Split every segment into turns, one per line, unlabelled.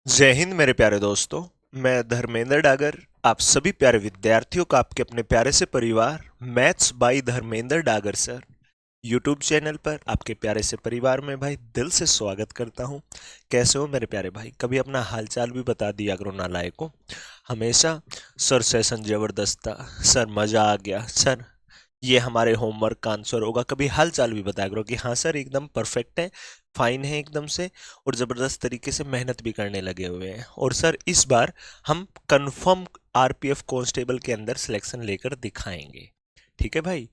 जय हिंद मेरे प्यारे दोस्तों। मैं धर्मेंद्र डागर आप सभी प्यारे विद्यार्थियों का आपके अपने प्यारे से परिवार maths by Dharmendra Dagar sir YouTube channel पर आपके प्यारे से परिवार में भाई दिल से स्वागत करता हूं। कैसे हो मेरे प्यारे भाई? कभी अपना हालचाल भी बता दिया करो नालायक को। हमेशा सर सेशन जबरदस्त था सर, मजा आ गया सर, ये हमारे होमवर्क का आंसर होगा, कभी हाल चाल भी बताया करो कि हाँ सर एकदम परफेक्ट है, फाइन है एकदम से, और ज़बरदस्त तरीके से मेहनत भी करने लगे हुए हैं। और सर इस बार हम कंफर्म आरपीएफ कांस्टेबल के अंदर सिलेक्शन लेकर दिखाएंगे। ठीक है भाई?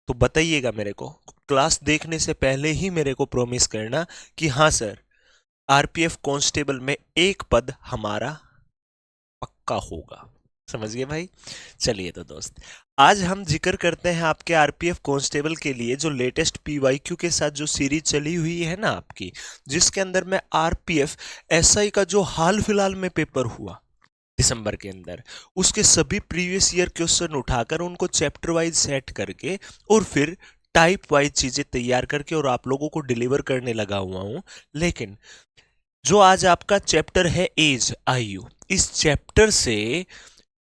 तो बताइएगा मेरे को, क्लास देखने से पहले ही मेरे को प्रॉमिस करना कि हाँ सर आरपीएफ कांस्टेबल में एक पद हमारा पक्का होगा। समझ गए भाई? चलिए तो दोस्त, आज हम जिक्र करते हैं आपके आरपीएफ कांस्टेबल के लिए जो लेटेस्ट पीवाईक्यू के साथ जो सीरीज चली हुई है ना आपकी, जिसके अंदर में आरपीएफ एसआई का जो हाल फिलहाल में पेपर हुआ दिसंबर के अंदर, उसके सभी प्रीवियस ईयर क्वेश्चन उठाकर उनको चैप्टर वाइज सेट करके और फिर टाइप वाइज चीजें तैयार करके और आप लोगों को डिलीवर करने लगा हुआ हूं। लेकिन जो आज आपका चैप्टर है एज आयु, इस चैप्टर से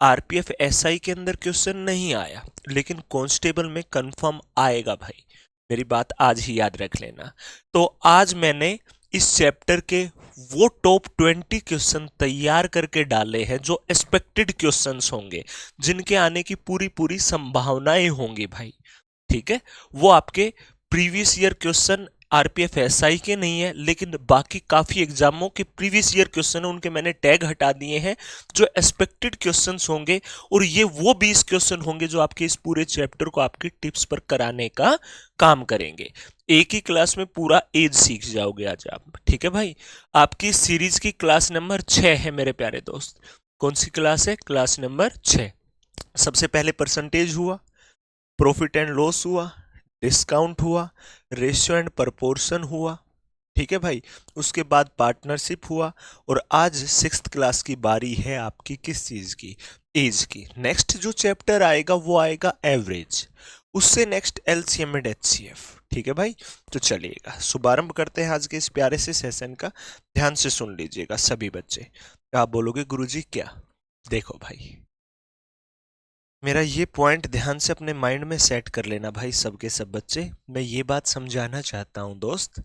आरपीएफ एसआई के अंदर क्वेश्चन नहीं आया, लेकिन कांस्टेबल में कंफर्म आएगा भाई। मेरी बात आज ही याद रख लेना। तो आज मैंने इस चैप्टर के वो टॉप 20 क्वेश्चन तैयार करके डाले हैं जो एक्सपेक्टेड क्वेश्चंस होंगे, जिनके आने की पूरी पूरी संभावनाएं होंगी भाई। ठीक है? वो आपके previous year question RPF SI के नहीं है, लेकिन बाकी काफी एग्जामों के प्रीवियस ईयर क्वेश्चन है, उनके मैंने टैग हटा दिए हैं जो एक्सपेक्टेड क्वेश्चंस होंगे। और ये वो 20 क्वेश्चन होंगे जो आपके इस पूरे चैप्टर को आपकी टिप्स पर कराने का काम करेंगे। एक ही क्लास में पूरा एज सीख जाओगे आज आप। ठीक है भाई? आपकी सीरीज की क्लास नंबर 6 है मेरे प्यारे दोस्त। कौन सी क्लास है? Class number 6। सबसे पहले परसेंटेज हुआ, प्रॉफिट एंड लॉस हुआ, डिस्काउंट हुआ, रेशियो एंड प्रपोर्शन हुआ। ठीक है भाई? उसके बाद पार्टनरशिप हुआ। और आज सिक्स्थ क्लास की बारी है आपकी किस चीज की? एज की। नेक्स्ट जो चैप्टर आएगा वो आएगा एवरेज, उससे नेक्स्ट एलसीएम एंड एचसीएफ। ठीक है भाई? तो चलिएगा शुभारंभ करते हैं आज के इस प्यारे से सेशन का। ध्यान से सुन लीजिएगा सभी बच्चे। आप बोलोगे गुरुजी क्या? देखो भाई, मेरा ये पॉइंट ध्यान से अपने माइंड में सेट कर लेना भाई, सबके सब बच्चे। मैं ये बात समझाना चाहता हूं दोस्त।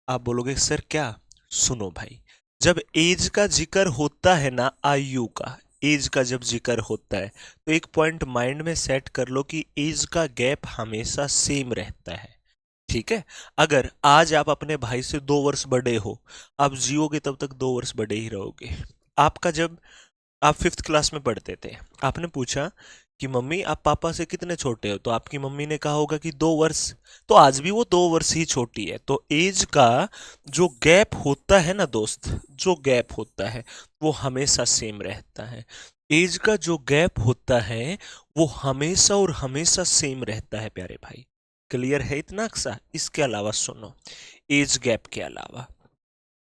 आप बोलोगे सर क्या? सुनो भाई, जब एज का जिक्र होता है ना, आयु का, एज का जब जिक्र होता है तो एक पॉइंट माइंड में सेट कर लो कि एज का गैप हमेशा सेम रहता है। ठीक है? अगर आज आप अपने भाई से 2 वर्ष बड़े हो, आप जियोगे तब तक 2 वर्ष बड़े ही रहोगे। आपका जब आप फिफ्थ क्लास में पढ़ते थे, आपने पूछा कि मम्मी आप पापा से कितने छोटे हो, तो आपकी मम्मी ने कहा होगा कि 2 वर्ष। तो आज भी वो 2 वर्ष ही छोटी है। तो एज का जो गैप होता है ना दोस्त, जो गैप होता है वो हमेशा सेम रहता है। एज का जो गैप होता है वो हमेशा और हमेशा सेम रहता है प्यारे भाई। क्लियर है इतना अक्सा? इसके अलावा सुनो, एज गैप के अलावा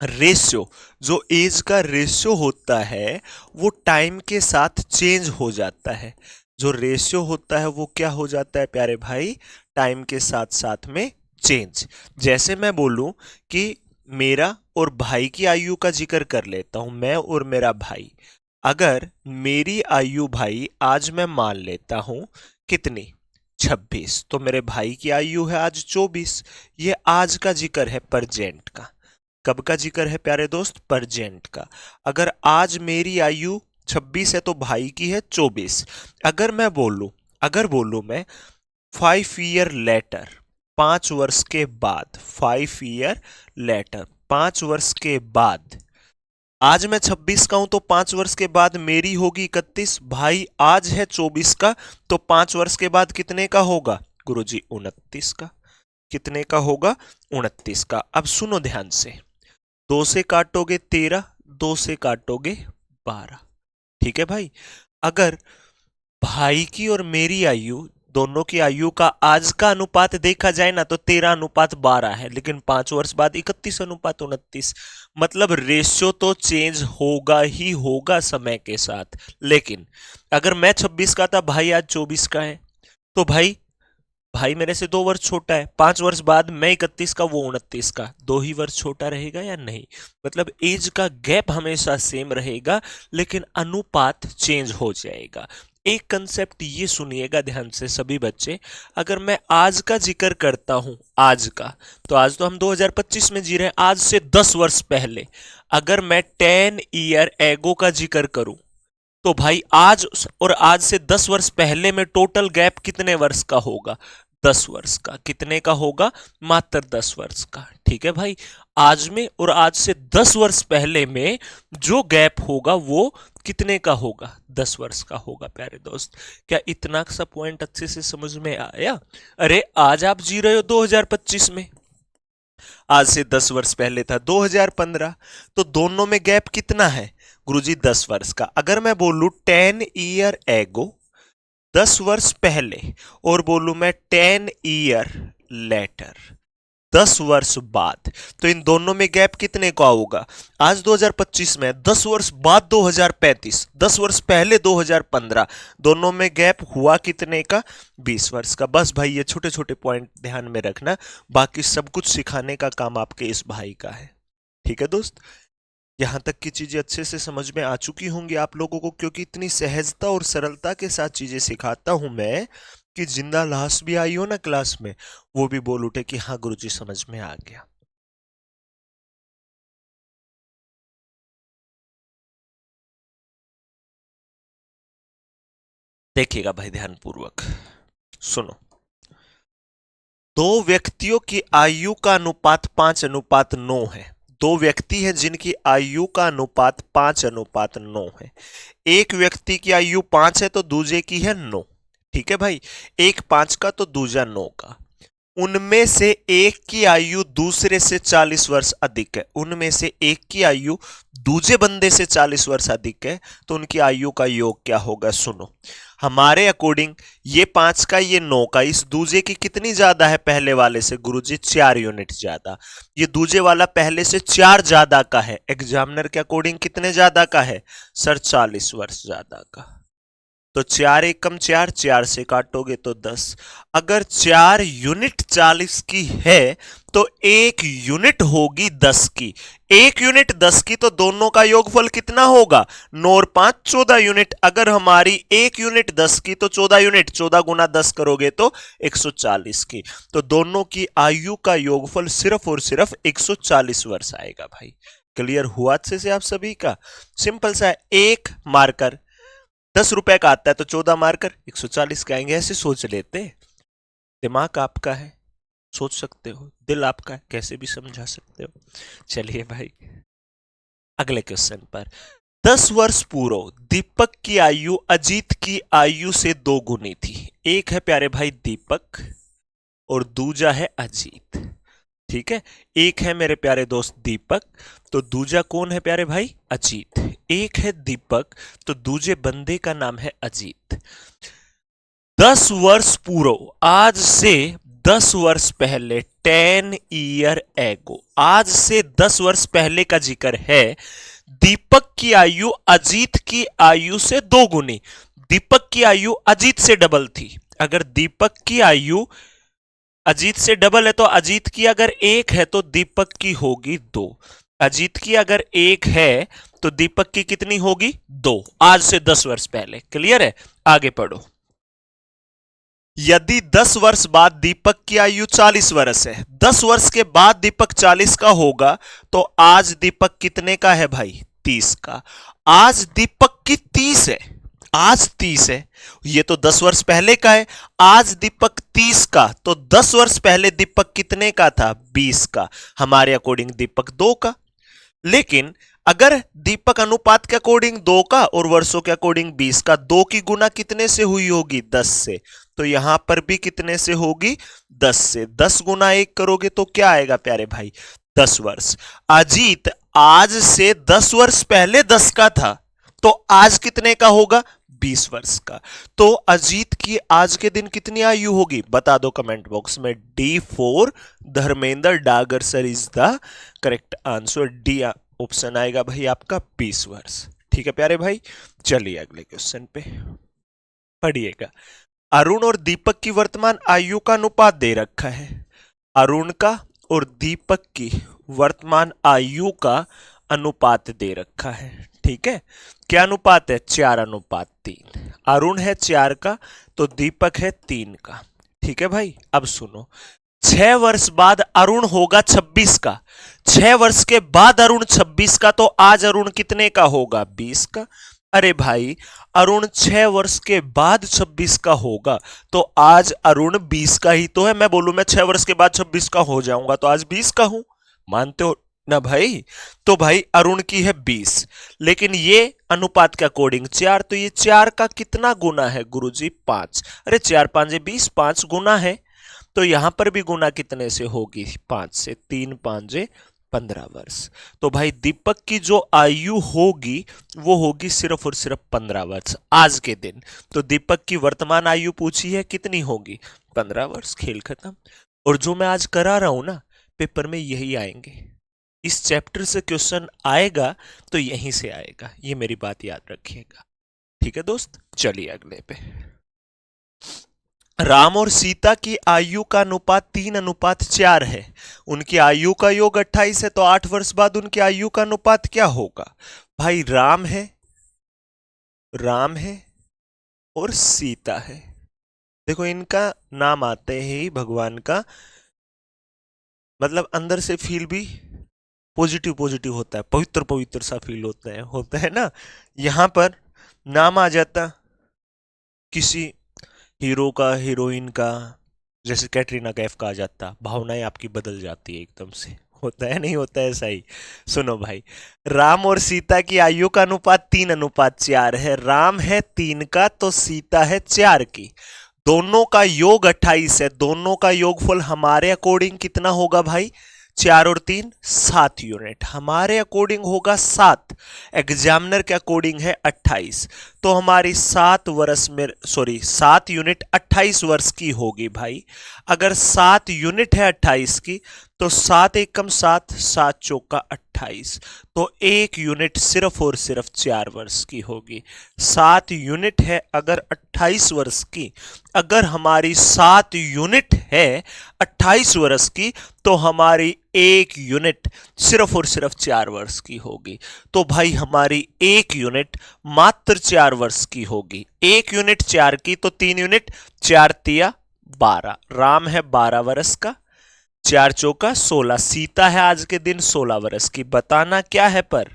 रेशियो, जो एज का रेशियो होता है वो टाइम के साथ चेंज हो जाता है। जो रेशियो होता है वो क्या हो जाता है प्यारे भाई? टाइम के साथ साथ में चेंज। जैसे मैं बोलूं कि मेरा और भाई की आयु का जिक्र कर लेता हूं, मैं और मेरा भाई। अगर मेरी आयु भाई आज मैं मान लेता हूं कितनी, 26, तो मेरे भाई की आयु है आज 24। ये आज का जिक्र है, प्रेजेंट का। कब का जिक्र है प्यारे दोस्त? प्रेजेंट का। अगर आज मेरी आयु 26 है तो भाई की है 24। अगर बोलूं मैं 5 ईयर लेटर, 5 वर्ष के बाद, 5 ईयर लेटर, 5 वर्ष के बाद, आज मैं 26 का हूं तो 5 वर्ष के बाद मेरी होगी 31। भाई आज है 24 का, तो 5 वर्ष के बाद कितने का होगा गुरुजी? 29 का। कितने का होगा? 29 का। अब सुनो ध्यान से, 2 से काटोगे 13, 2 से काटोगे 12। ठीक है भाई? अगर भाई की और मेरी आयु, दोनों की आयु का आज का अनुपात देखा जाए ना तो 13:12 है, लेकिन 5 वर्ष बाद 31:29। मतलब रेशियो तो चेंज होगा ही होगा समय के साथ। लेकिन अगर मैं 26 का था, भाई आज 24 का है, तो भाई भाई मेरे से 2 वर्ष छोटा है, 5 वर्ष बाद मैं 31 का वो 29 का, 2 ही वर्ष छोटा रहेगा या नहीं? मतलब एज का गैप हमेशा सेम रहेगा, लेकिन अनुपात चेंज हो जाएगा। एक कंसेप्ट ये सुनिएगा ध्यान से सभी बच्चे, अगर मैं आज का जिक्र करता हूं, आज का, तो आज तो हम 2025 में जी रहे हैं, आज से 10 वर्ष पहले अगर मैं 10 ईयर एगो का जिक्र करूं, तो भाई आज और आज से 10 वर्ष पहले में टोटल गैप कितने वर्ष का होगा? 10 वर्ष का। कितने का होगा? मात्र 10 वर्ष का। ठीक है भाई, आज में और आज से 10 वर्ष पहले में जो गैप होगा वो कितने का होगा? 10 वर्ष का होगा प्यारे दोस्त। क्या इतना सा पॉइंट अच्छे से समझ में आया? अरे आज आप जी रहे हो 2025 में, आज से 10 वर्ष पहले था 2015, तो दोनों में गैप कितना है गुरुजी? 10 वर्ष का। अगर मैं बोलूं 10 ईयर एगो, 10 वर्ष पहले, और बोलूं मैं 10 ईयर लेटर, 10 वर्ष बाद, तो इन दोनों में गैप कितने का होगा? आज 2025 में, 10 वर्ष बाद 2035, 10 वर्ष पहले 2015, दोनों में गैप हुआ कितने का? 20 वर्ष का। बस भाई ये छोटे छोटे पॉइंट ध्यान में रखना, बाकी सब कुछ सिखाने का काम आपके इस भाई का है। ठीक है दोस्त, यहां तक की चीजें अच्छे से समझ में आ चुकी होंगी आप लोगों को, क्योंकि इतनी सहजता और सरलता के साथ चीजें सिखाता हूं मैं कि जिंदा लाश भी आई हो ना क्लास में, वो भी बोल उठे कि हाँ गुरुजी समझ में आ गया। देखिएगा भाई ध्यान पूर्वक सुनो। दो व्यक्तियों की आयु का अनुपात 5:9 है। दो व्यक्ति हैं जिनकी आयु का अनुपात 5:9 है। एक व्यक्ति की आयु 5 है तो दूसरे की है 9। ठीक है भाई, एक 5 का तो दूसरा 9 का। उनमें से एक की आयु दूसरे से 40 वर्ष अधिक है। उनमें से एक की आयु दूसरे बंदे से 40 वर्ष अधिक है, तो उनकी आयु का योग क्या होगा? सुनो, हमारे अकॉर्डिंग ये 5 का ये 9 का, इस दूजे की कितनी ज्यादा है पहले वाले से? गुरुजी 4 यूनिट ज्यादा। ये दूजे वाला पहले से 4 ज्यादा का है। एग्जामिनर के अकॉर्डिंग कितने ज्यादा का है सर? 40 वर्ष ज्यादा का। तो 4 एकम 4, 4 से काटोगे तो 10। अगर 4 यूनिट 40 की है तो 1 यूनिट होगी 10 की। 1 यूनिट 10 की, तो दोनों का योगफल कितना होगा? 9 और 5 14 यूनिट। अगर हमारी 1 यूनिट 10 की तो 14 यूनिट, 14 गुना 10 करोगे तो 140 की। तो दोनों की आयु का योगफल सिर्फ और सिर्फ 140 वर्ष आएगा भाई। क्लियर हुआ अच्छे से आप सभी का? सिंपल सा है। एक मार्कर 10 रुपए का आता है तो 14 मार्कर 140 का आएंगे। ऐसे सोच लेते। दिमाग आपका है, सोच सकते हो, दिल आपका है, कैसे भी समझा सकते हो। चलिए भाई अगले क्वेश्चन पर। 10 वर्ष पूर्व दीपक की आयु अजीत की आयु से 2 गुनी थी। एक है प्यारे भाई दीपक और दूजा है अजीत। ठीक है, एक है मेरे प्यारे दोस्त दीपक, तो दूजा कौन है प्यारे भाई? अजीत। एक है दीपक तो दूजे बंदे का नाम है अजीत। 10 वर्ष पूर्व, आज से 10 वर्ष पहले, 10 ईयर एगो, आज से 10 वर्ष पहले का जिक्र है। दीपक की आयु अजीत की आयु से 2 गुनी। दीपक की आयु अजीत से डबल थी। अगर दीपक की आयु अजीत से डबल है तो अजीत की अगर 1 है तो दीपक की होगी 2। अजीत की अगर 1 है तो दीपक की कितनी होगी? 2। आज से 10 वर्ष पहले। क्लियर है? आगे पढ़ो। यदि 10 वर्ष बाद दीपक की आयु 40 वर्ष है, 10 वर्ष के बाद दीपक 40 का होगा, तो आज दीपक कितने का है भाई? 30 का। आज दीपक की 30 है, आज 30 है। ये तो 10 वर्ष पहले का है। आज दीपक 30 का, तो 10 वर्ष पहले दीपक कितने का था? 20 का। हमारे अकॉर्डिंग दीपक 2 का। लेकिन अगर दीपक अनुपात के अकॉर्डिंग 2 का और वर्षों के अकॉर्डिंग 20 का, 2 की गुना कितने से हुई होगी? 10 से। तो यहां पर भी कितने से होगी? 10 से। 10 गुना 1 करोगे तो क्या आएगा प्यारे भाई? 10 वर्ष। अजीत आज से 10 वर्ष पहले 10 का था, तो आज कितने का होगा? 20 वर्ष का। तो अजीत की आज के दिन कितनी आयु होगी? बता दो कमेंट बॉक्स में। D4 Dharmendra Dagar sir is the correct answer. D option आएगा भाई आपका 20 वर्ष। ठीक है प्यारे भाई, चलिए अगले क्वेश्चन पे पढ़िएगा। अरुण और दीपक की वर्तमान आयु का अनुपात दे रखा है। अरुण का और दीपक की वर्तमान आयु का अनुपात दे रखा है। ठीक है, क्या अनुपात है? 4:3। अरुण है 4 का तो दीपक है 3 का। ठीक है भाई, अब सुनो, 6 वर्ष बाद अरुण होगा 26 का। 6 वर्ष के बाद अरुण 26 का, तो आज अरुण कितने का होगा? 20 का। अरे भाई, अरुण 6 वर्ष के बाद 26 का होगा तो आज अरुण 20 का ही तो है। मैं बोलूं मैं 6 वर्ष के बाद 26 का हो जाऊंगा तो आज 20 का हूं, मानते हो ना भाई? तो भाई अरुण की है 20, लेकिन ये अनुपात के अकॉर्डिंग 4, तो ये 4 का कितना गुना है गुरुजी? 5। अरे 4 5 20, 5 गुना है, तो यहां पर भी गुना कितने से होगी? 5 से। 3 5 15 वर्ष। तो भाई दीपक की जो आयु होगी वो होगी सिर्फ और सिर्फ 15 वर्ष आज के दिन। तो दीपक की वर्तमान आयु पूछी है, कितनी होगी? 15 वर्ष। खेल खत्म। और जो मैं आज करा रहा हूं ना, पेपर में यही आएंगे। इस चैप्टर से क्वेश्चन आएगा तो यहीं से आएगा, ये मेरी बात याद रखिएगा। ठीक है दोस्त, चलिए अगले पे। राम और सीता की आयु का अनुपात 3:4 है। उनकी आयु का योग 28 है, तो 8 वर्ष बाद उनकी आयु का अनुपात क्या होगा? भाई राम है और सीता है। देखो इनका नाम आते ही भगवान का मतलब अंदर से फील भी पॉजिटिव पॉजिटिव होता है, पवित्र पवित्र सा फील होता है ना। यहां पर नाम आ जाता किसी हीरो का, हीरोइन का, जैसे कैटरीना कैफ का आ जाता, भावनाएं आपकी बदल जाती है एकदम से। होता है नहीं होता है? ऐसा ही। सुनो भाई, राम और सीता की आयु का अनुपात 3:4 है। राम है 3 का तो सीता है 4 की। दोनों का योग 28 है। दोनों का योगफल हमारे अकॉर्डिंग कितना होगा भाई? 4 और 3 7 यूनिट। हमारे अकॉर्डिंग होगा 7, एग्जामिनर के अकॉर्डिंग है 28। तो हमारी 7 यूनिट 28 वर्ष की होगी भाई। अगर 7 यूनिट है 28 की तो 7 एकम 7, 7 चौका 28, तो 1 यूनिट सिर्फ और सिर्फ 4 वर्ष की होगी। 7 यूनिट है अगर 28 वर्ष की, अगर हमारी 7 यूनिट है 28 वर्ष की, तो हमारी 1 यूनिट सिर्फ और सिर्फ 4 वर्ष की होगी। तो भाई हमारी 1 यूनिट मात्र 4 वर्ष की होगी। 1 यूनिट 4 की तो 3 यूनिट, 4 तिया 12। राम है 12 वर्ष का, 4 चौका 16। सीता है आज के दिन 16 वर्ष की। बताना क्या है पर?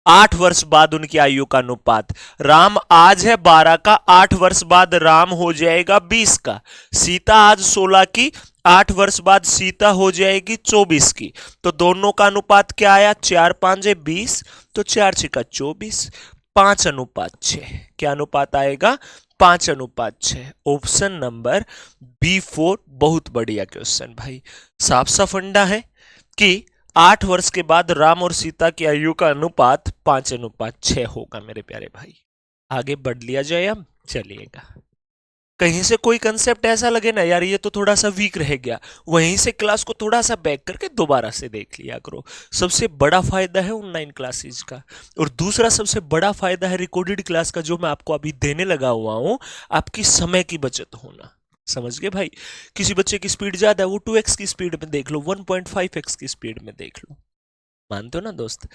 8 वर्ष बाद उनकी आयु का अनुपात। राम आज है 12 का, 8 वर्ष बाद राम हो जाएगा 20 का। सीता आज 16 की, 8 वर्ष बाद सीता हो जाएगी 24 की। तो दोनों का अनुपात क्या आया? 4 5 20, तो 4 6 24, 5:6। क्या अनुपात आएगा? 5:6। ऑप्शन नंबर B4 बहुत बढ़िया क्वेश्चन भाई। साफ साफ फंडा है कि 8 वर्ष के बाद राम और सीता की आयु का अनुपात 5:6 होगा मेरे प्यारे भाई। आगे बढ़ लिया जाए अब, चलिएगा। कहीं से कोई कंसेप्ट ऐसा लगे ना यार ये तो थोड़ा सा वीक रह गया, वहीं से क्लास को थोड़ा सा बैक करके दोबारा से देख लिया करो। सबसे बड़ा फायदा है ऑनलाइन क्लासेस का, और दूसरा सबसे बड़ा फायदा है रिकॉर्डेड क्लास का जो मैं आपको अभी देने लगा हुआ हूं, आपकी समय की बचत होना। समझ गए भाई? किसी बच्चे की स्पीड ज्यादा है, वो 2x की स्पीड में देख लो, 1.5x की स्पीड में देख लो। मानते हो ना दोस्त?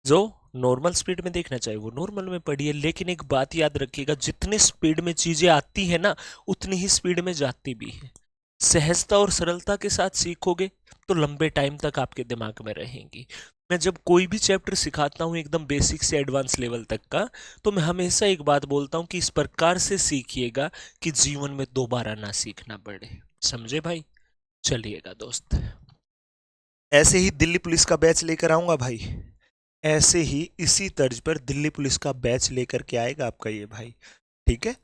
जो नॉर्मल स्पीड में देखना चाहिए वो नॉर्मल में पढ़िए, लेकिन एक बात याद रखिएगा, जितने स्पीड में चीजें आती है ना उतनी ही स्पीड में जाती भी है। सहजता और सरलता के साथ सीखोगे तो लंबे टाइम तक आपके दिमाग में रहेंगी। मैं जब कोई भी चैप्टर सिखाता हूँ एकदम बेसिक से एडवांस लेवल तक का, तो मैं हमेशा एक बात बोलता हूँ कि इस प्रकार से सीखिएगा कि जीवन में दोबारा ना सीखना पड़े। समझे भाई? चलिएगा दोस्त, ऐसे ही दिल्ली पुलिस का बैच लेकर आऊंगा भाई। ऐसे ही इसी तर्ज पर दिल्ली पुलिस का बैच लेकर के आएगा आपका ये भाई। ठीक है?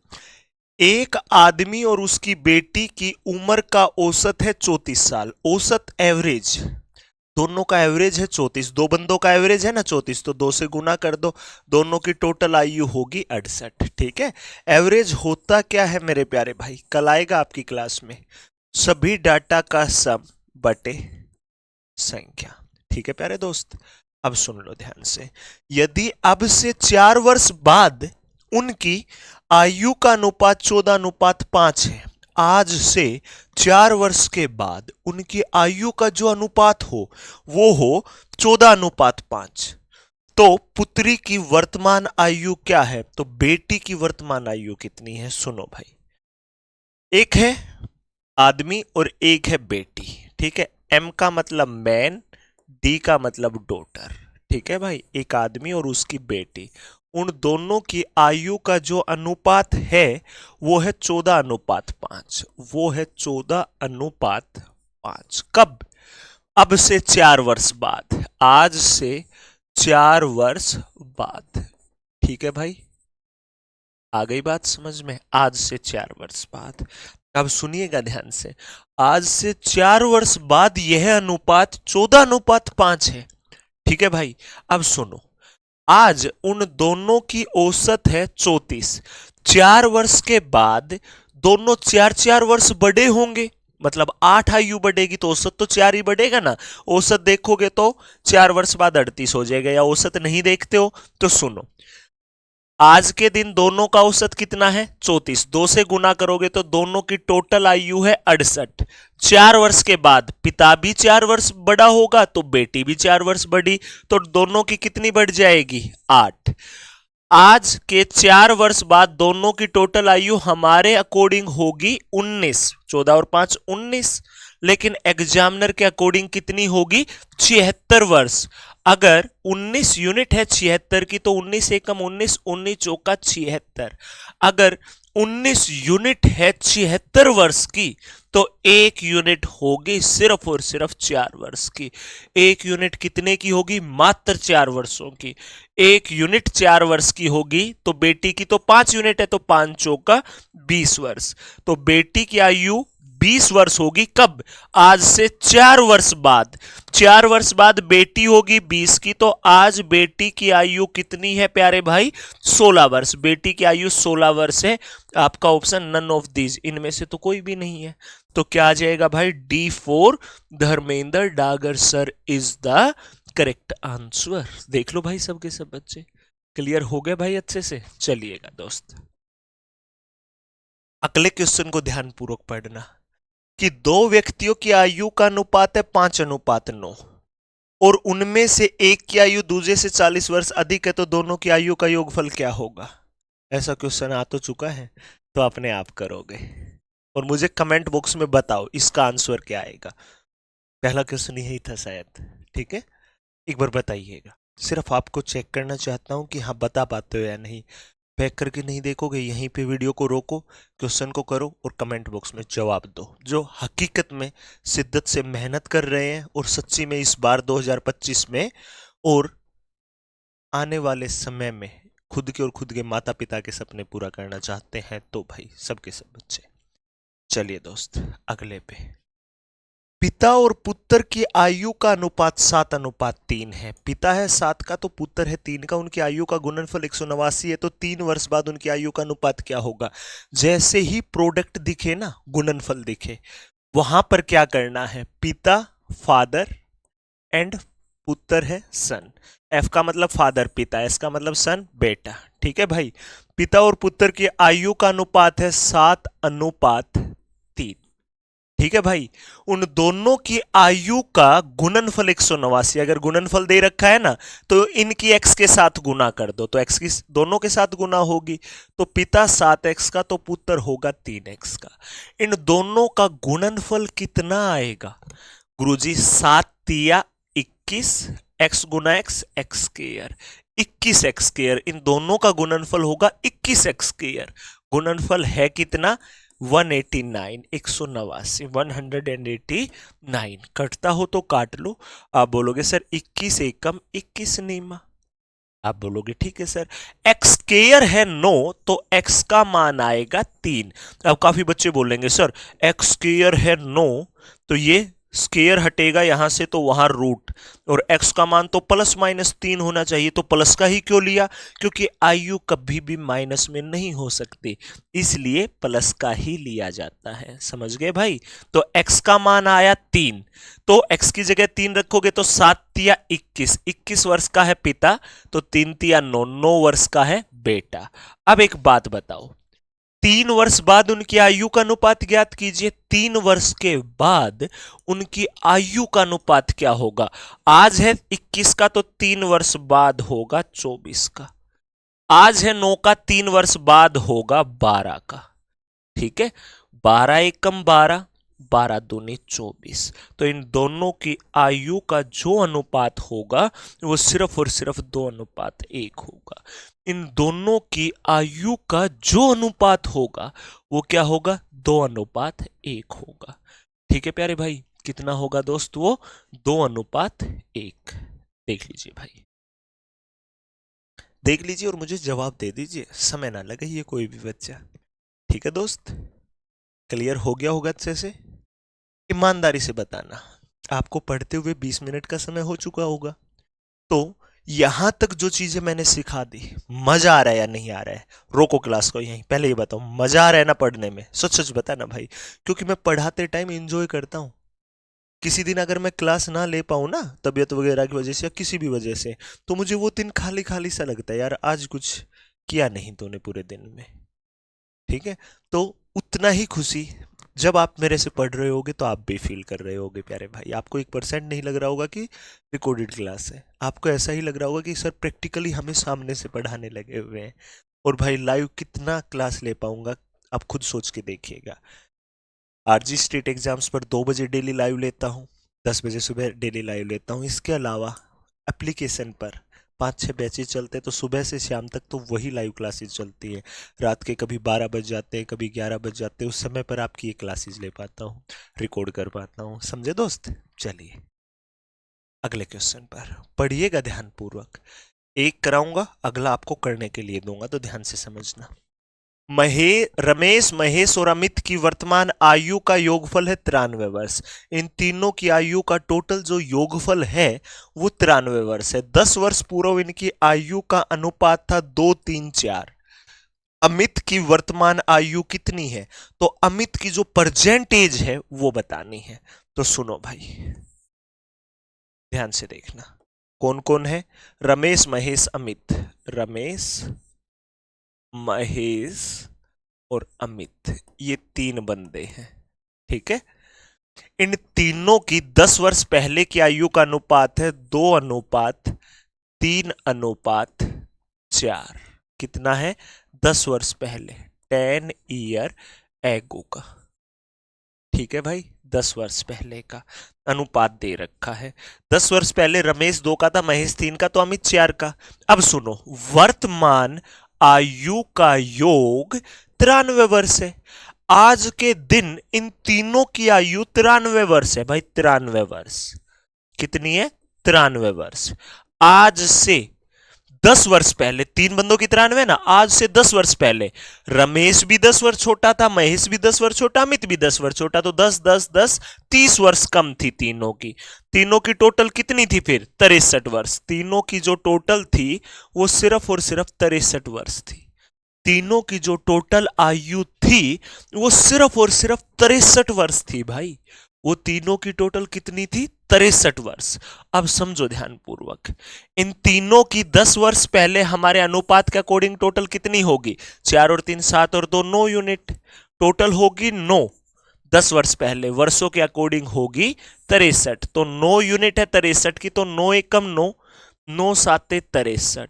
एक आदमी और उसकी बेटी की उम्र का औसत है 34 साल। औसत एवरेज, दोनों का एवरेज है 34। दो बंदों का एवरेज है ना 34, तो 2 से गुना कर दो, दोनों की टोटल आयु होगी 68। ठीक है? एवरेज होता क्या है मेरे प्यारे भाई? कल आएगा आपकी क्लास में, सभी डाटा का सम बटे संख्या। ठीक है प्यारे दोस्त? अब सुन लो ध्यान से, यदि अब से 4 वर्ष बाद उनकी आयु का अनुपात 14:5 है। आज से 4 वर्ष के बाद उनकी आयु का जो अनुपात हो वो हो 14:5। तो पुत्री की वर्तमान आयु क्या है? तो बेटी की वर्तमान आयु कितनी है? सुनो भाई, एक है आदमी और एक है बेटी। ठीक है, एम का मतलब मैन, डी का मतलब डॉटर। ठीक है भाई, एक आदमी और उसकी बेटी, उन दोनों की आयु का जो अनुपात है वो है 14:5। वो है 14:5। कब? अब से 4 वर्ष बाद, आज से 4 वर्ष बाद। ठीक है भाई, आ गई बात समझ में? आज से 4 वर्ष बाद। अब सुनिएगा ध्यान से, आज से 4 वर्ष बाद यह अनुपात 14:5 है। ठीक है भाई, अब सुनो, आज उन दोनों की औसत है 34। 4 वर्ष के बाद दोनों 4-4 वर्ष बड़े होंगे, मतलब 8 आयु बढ़ेगी तो औसत तो 4 ही बढ़ेगा ना। औसत देखोगे तो 4 वर्ष बाद 38 हो जाएगा, या औसत नहीं देखते हो तो सुनो, आज के दिन दोनों का औसत कितना है? 34। 2 से गुना करोगे तो दोनों की टोटल आयु है 68। 4 वर्ष के बाद पिता भी 4 वर्ष बड़ा होगा तो बेटी भी 4 वर्ष बढ़ी, तो दोनों की कितनी बढ़ जाएगी? 8। आज के 4 वर्ष बाद दोनों की टोटल आयु हमारे अकॉर्डिंग होगी 19। 14 और 5 19, लेकिन एग्जामिनर के अकॉर्डिंग कितनी होगी? 76 वर्ष। अगर 19 यूनिट है 76 की तो 19 एकम 19, 19 चौका 76। अगर 19 यूनिट है 76 वर्ष की तो 1 यूनिट होगी सिर्फ और सिर्फ 4 वर्ष की। 1 यूनिट कितने की होगी? मात्र 4 वर्षों की। 1 यूनिट 4 वर्ष की होगी तो बेटी की तो 5 यूनिट है, तो 5 चौका 20 वर्ष। तो बेटी की आयु 20 वर्ष होगी। कब? आज से 4 वर्ष बाद। 4 वर्ष बाद बेटी होगी 20 की, तो आज बेटी की आयु कितनी है प्यारे भाई? 16 वर्ष। बेटी की आयु 16 वर्ष है। आपका ऑप्शन नन ऑफ दीज, इनमें से तो कोई भी नहीं है। तो क्या आ जाएगा भाई? D4 Dharmendra Dagar sir is the correct answer. देख लो भाई, सबके सब बच्चे क्लियर हो गए भाई अच्छे से। चलिएगा दोस्त, अगले क्वेश्चन को ध्यानपूर्वक पढ़ना कि दो व्यक्तियों की आयु का अनुपात है 5:9 और उनमें से एक की आयु दूसरे से 40 वर्ष अधिक है, तो दोनों की आयु का योगफल क्या होगा? ऐसा क्वेश्चन आ तो चुका है, तो अपने आप करोगे और मुझे कमेंट बॉक्स में बताओ इसका आंसर क्या आएगा। पहला क्वेश्चन यही था शायद। ठीक है, एक बार बताइएगा। सिर्फ आपको चेक करना चाहता हूं कि हाँ बता पाते हो या नहीं। बैक करके नहीं देखोगे, यहीं पे वीडियो को रोको, क्वेश्चन को करो और कमेंट बॉक्स में जवाब दो। जो हकीकत में शिद्दत से मेहनत कर रहे हैं और सच्ची में इस बार 2025 में और आने वाले समय में खुद के और खुद के माता पिता के सपने पूरा करना चाहते हैं, तो भाई सबके सब बच्चे। चलिए दोस्त, अगले पे। पिता और पुत्र की आयु का अनुपात 7:3 है। पिता है 7 का तो पुत्र है 3 का, उनकी आयु का गुणनफल 189 है, तो 3 वर्ष बाद उनकी आयु का अनुपात क्या होगा? जैसे ही प्रोडक्ट दिखे ना, गुणनफल दिखे, वहां पर क्या करना है? पिता फादर एंड पुत्र है सन। एफ का मतलब फादर पिता, एस का मतलब सन बेटा। ठीक है भाई, पिता और पुत्र की आयु का अनुपात है 7:3। ठीक है भाई, उन दोनों की आयु का गुणनफल 189। अगर गुणनफल दे रखा है ना तो इनकी x के साथ गुना कर दो, तो x की दोनों के साथ गुना होगी, तो पिता 7x का तो पुत्र होगा 3x का। इन दोनों का गुणनफल कितना आएगा गुरुजी? 7 तिया 21, x गुना x, x square 21x square. इन दोनों का गुणनफल होगा 21x स्क्वायर। गुणनफल है कितना? 189, 189। कटता हो तो काट लो। आप बोलोगे सर 21 एकम 21 नीमा, आप बोलोगे ठीक है सर। एक्स स्क्वायर है 9 तो x का मान आएगा 3। अब काफी बच्चे बोलेंगे सर एक्स स्क्वायर है 9 तो ये स्क्वायर हटेगा यहां से तो वहां रूट, और x का मान तो प्लस माइनस 3 होना चाहिए, तो प्लस का ही क्यों लिया? क्योंकि आयु कभी भी माइनस में नहीं हो सकती, इसलिए प्लस का ही लिया जाता है। समझ गए भाई? तो x का मान आया 3, तो x की जगह 3 रखोगे तो 7 तिया 21, 21 वर्ष का है पिता, तो 3 तिया 9, 9 वर्ष का है बेटा। अब एक बात बताओ, 3 वर्ष बाद उनकी आयु का अनुपात ज्ञात कीजिए। 3 वर्ष के बाद उनकी आयु का अनुपात क्या होगा? आज है 21 का तो 3 वर्ष बाद होगा 24 का। आज है 9 का, 3 वर्ष बाद होगा 12 का। ठीक है, 12 एकम 12, 12 दूनी 24। तो इन दोनों की आयु का जो अनुपात होगा वो सिर्फ और सिर्फ 2:1 होगा। इन दोनों की आयु का जो अनुपात होगा वो क्या होगा? 2:1 होगा। ठीक है प्यारे भाई, कितना होगा दोस्त? वो 2:1। देख लीजिए भाई, देख लीजिए और मुझे जवाब दे दीजिए, समय ना लगाइए कोई भी बच्चा। ठीक है दोस्त, क्लियर हो गया होगा अच्छे से? ईमानदारी से बताना, आपको पढ़ते हुए 20 मिनट का समय हो चुका होगा, तो यहां तक जो चीजें मैंने सिखा दी, मजा आ रहा है या नहीं आ रहा है? रोको क्लास को यहीं, पहले ये बताओ, मजा आ रहा है ना पढ़ने में? सच सच बता ना भाई, क्योंकि मैं पढ़ाते टाइम एंजॉय करता हूं। किसी दिन अगर मैं क्लास ना ले पाऊं ना, तबीयत वगैरह की वजह से या किसी भी वजह से, तो मुझे वो दिन खाली खाली सा लगता है, यार आज कुछ किया नहीं तूने पूरे दिन में। ठीक है, तो उतना ही खुशी जब आप मेरे से पढ़ रहे होगे तो आप भी फील कर रहे होगे प्यारे भाई। आपको 1% नहीं लग रहा होगा कि रिकॉर्डेड क्लास है, आपको ऐसा ही लग रहा होगा कि सर प्रैक्टिकली हमें सामने से पढ़ाने लगे हुए हैं। और भाई लाइव कितना क्लास ले पाऊंगा आप खुद सोच के देखिएगा। आरजी स्टेट एग्जाम्स पर 2 बजे डेली लाइव लेता हूँ, 10 बजे सुबह डेली लाइव लेता हूँ। इसके अलावा एप्लीकेशन पर 5-6 बैचेज चलते हैं, तो सुबह से शाम तक तो वही लाइव क्लासेज चलती है। रात के कभी 12 बज जाते हैं, कभी 11 बज जाते हैं, उस समय पर आपकी ये क्लासेज ले पाता हूँ, रिकॉर्ड कर पाता हूँ। समझे दोस्त? चलिए अगले क्वेश्चन पर पढ़िएगा ध्यान पूर्वक। एक कराऊंगा, अगला आपको करने के लिए दूंगा, तो ध्यान से समझना। रमेश, महेश और अमित की वर्तमान आयु का योगफल है 93 वर्ष। इन तीनों की आयु का टोटल जो योगफल है वो 93 वर्ष है। 10 वर्ष पूर्व इनकी आयु का अनुपात था 2:3:4। अमित की वर्तमान आयु कितनी है? तो अमित की जो प्रेजेंट एज है वो बतानी है। तो सुनो भाई, ध्यान से देखना, कौन कौन है? रमेश, महेश, अमित। रमेश, महेश और अमित, ये 3 बंदे हैं। ठीक है, इन तीनों की 10 वर्ष पहले की आयु का अनुपात है 2:3:4। कितना है? 10 वर्ष पहले, 10 ईयर एगो का। ठीक है भाई, 10 वर्ष पहले का अनुपात दे रखा है। 10 वर्ष पहले रमेश 2 का था, महेश 3 का, तो अमित 4 का। अब सुनो, वर्तमान आयु का योग 93 वर्ष है। आज के दिन इन तीनों की आयु 93 वर्ष है भाई, 93 वर्ष। कितनी है? 93 वर्ष। आज से 10 वर्ष पहले, 3 बंदों की 93 ना, आज से 10 वर्ष पहले रमेश भी 10 वर्ष छोटा था, महेश भी 10 वर्ष छोटा, अमित भी 10 वर्ष छोटा, तो 10 10 10 30 वर्ष कम थी तीनों की। तीनों की टोटल कितनी थी फिर? 63 वर्ष। तीनों की जो टोटल थी वो सिर्फ और सिर्फ 63 वर्ष थी। तीनों की जो टोटल आयु थी वो सिर्फ और सिर्फ 63 वर्ष थी भाई। वो तीनों की टोटल कितनी थी? 63 वर्ष। अब समझो ध्यान पूर्वक, इन तीनों की 10 वर्ष पहले हमारे अनुपात के अकॉर्डिंग टोटल कितनी होगी? 4 और 3 7 और 2 9 यूनिट, टोटल होगी 9। 10 वर्ष पहले वर्षों के अकॉर्डिंग होगी 63, तो 9 यूनिट है 63 की, तो 9 एकम 9, 9 7 63,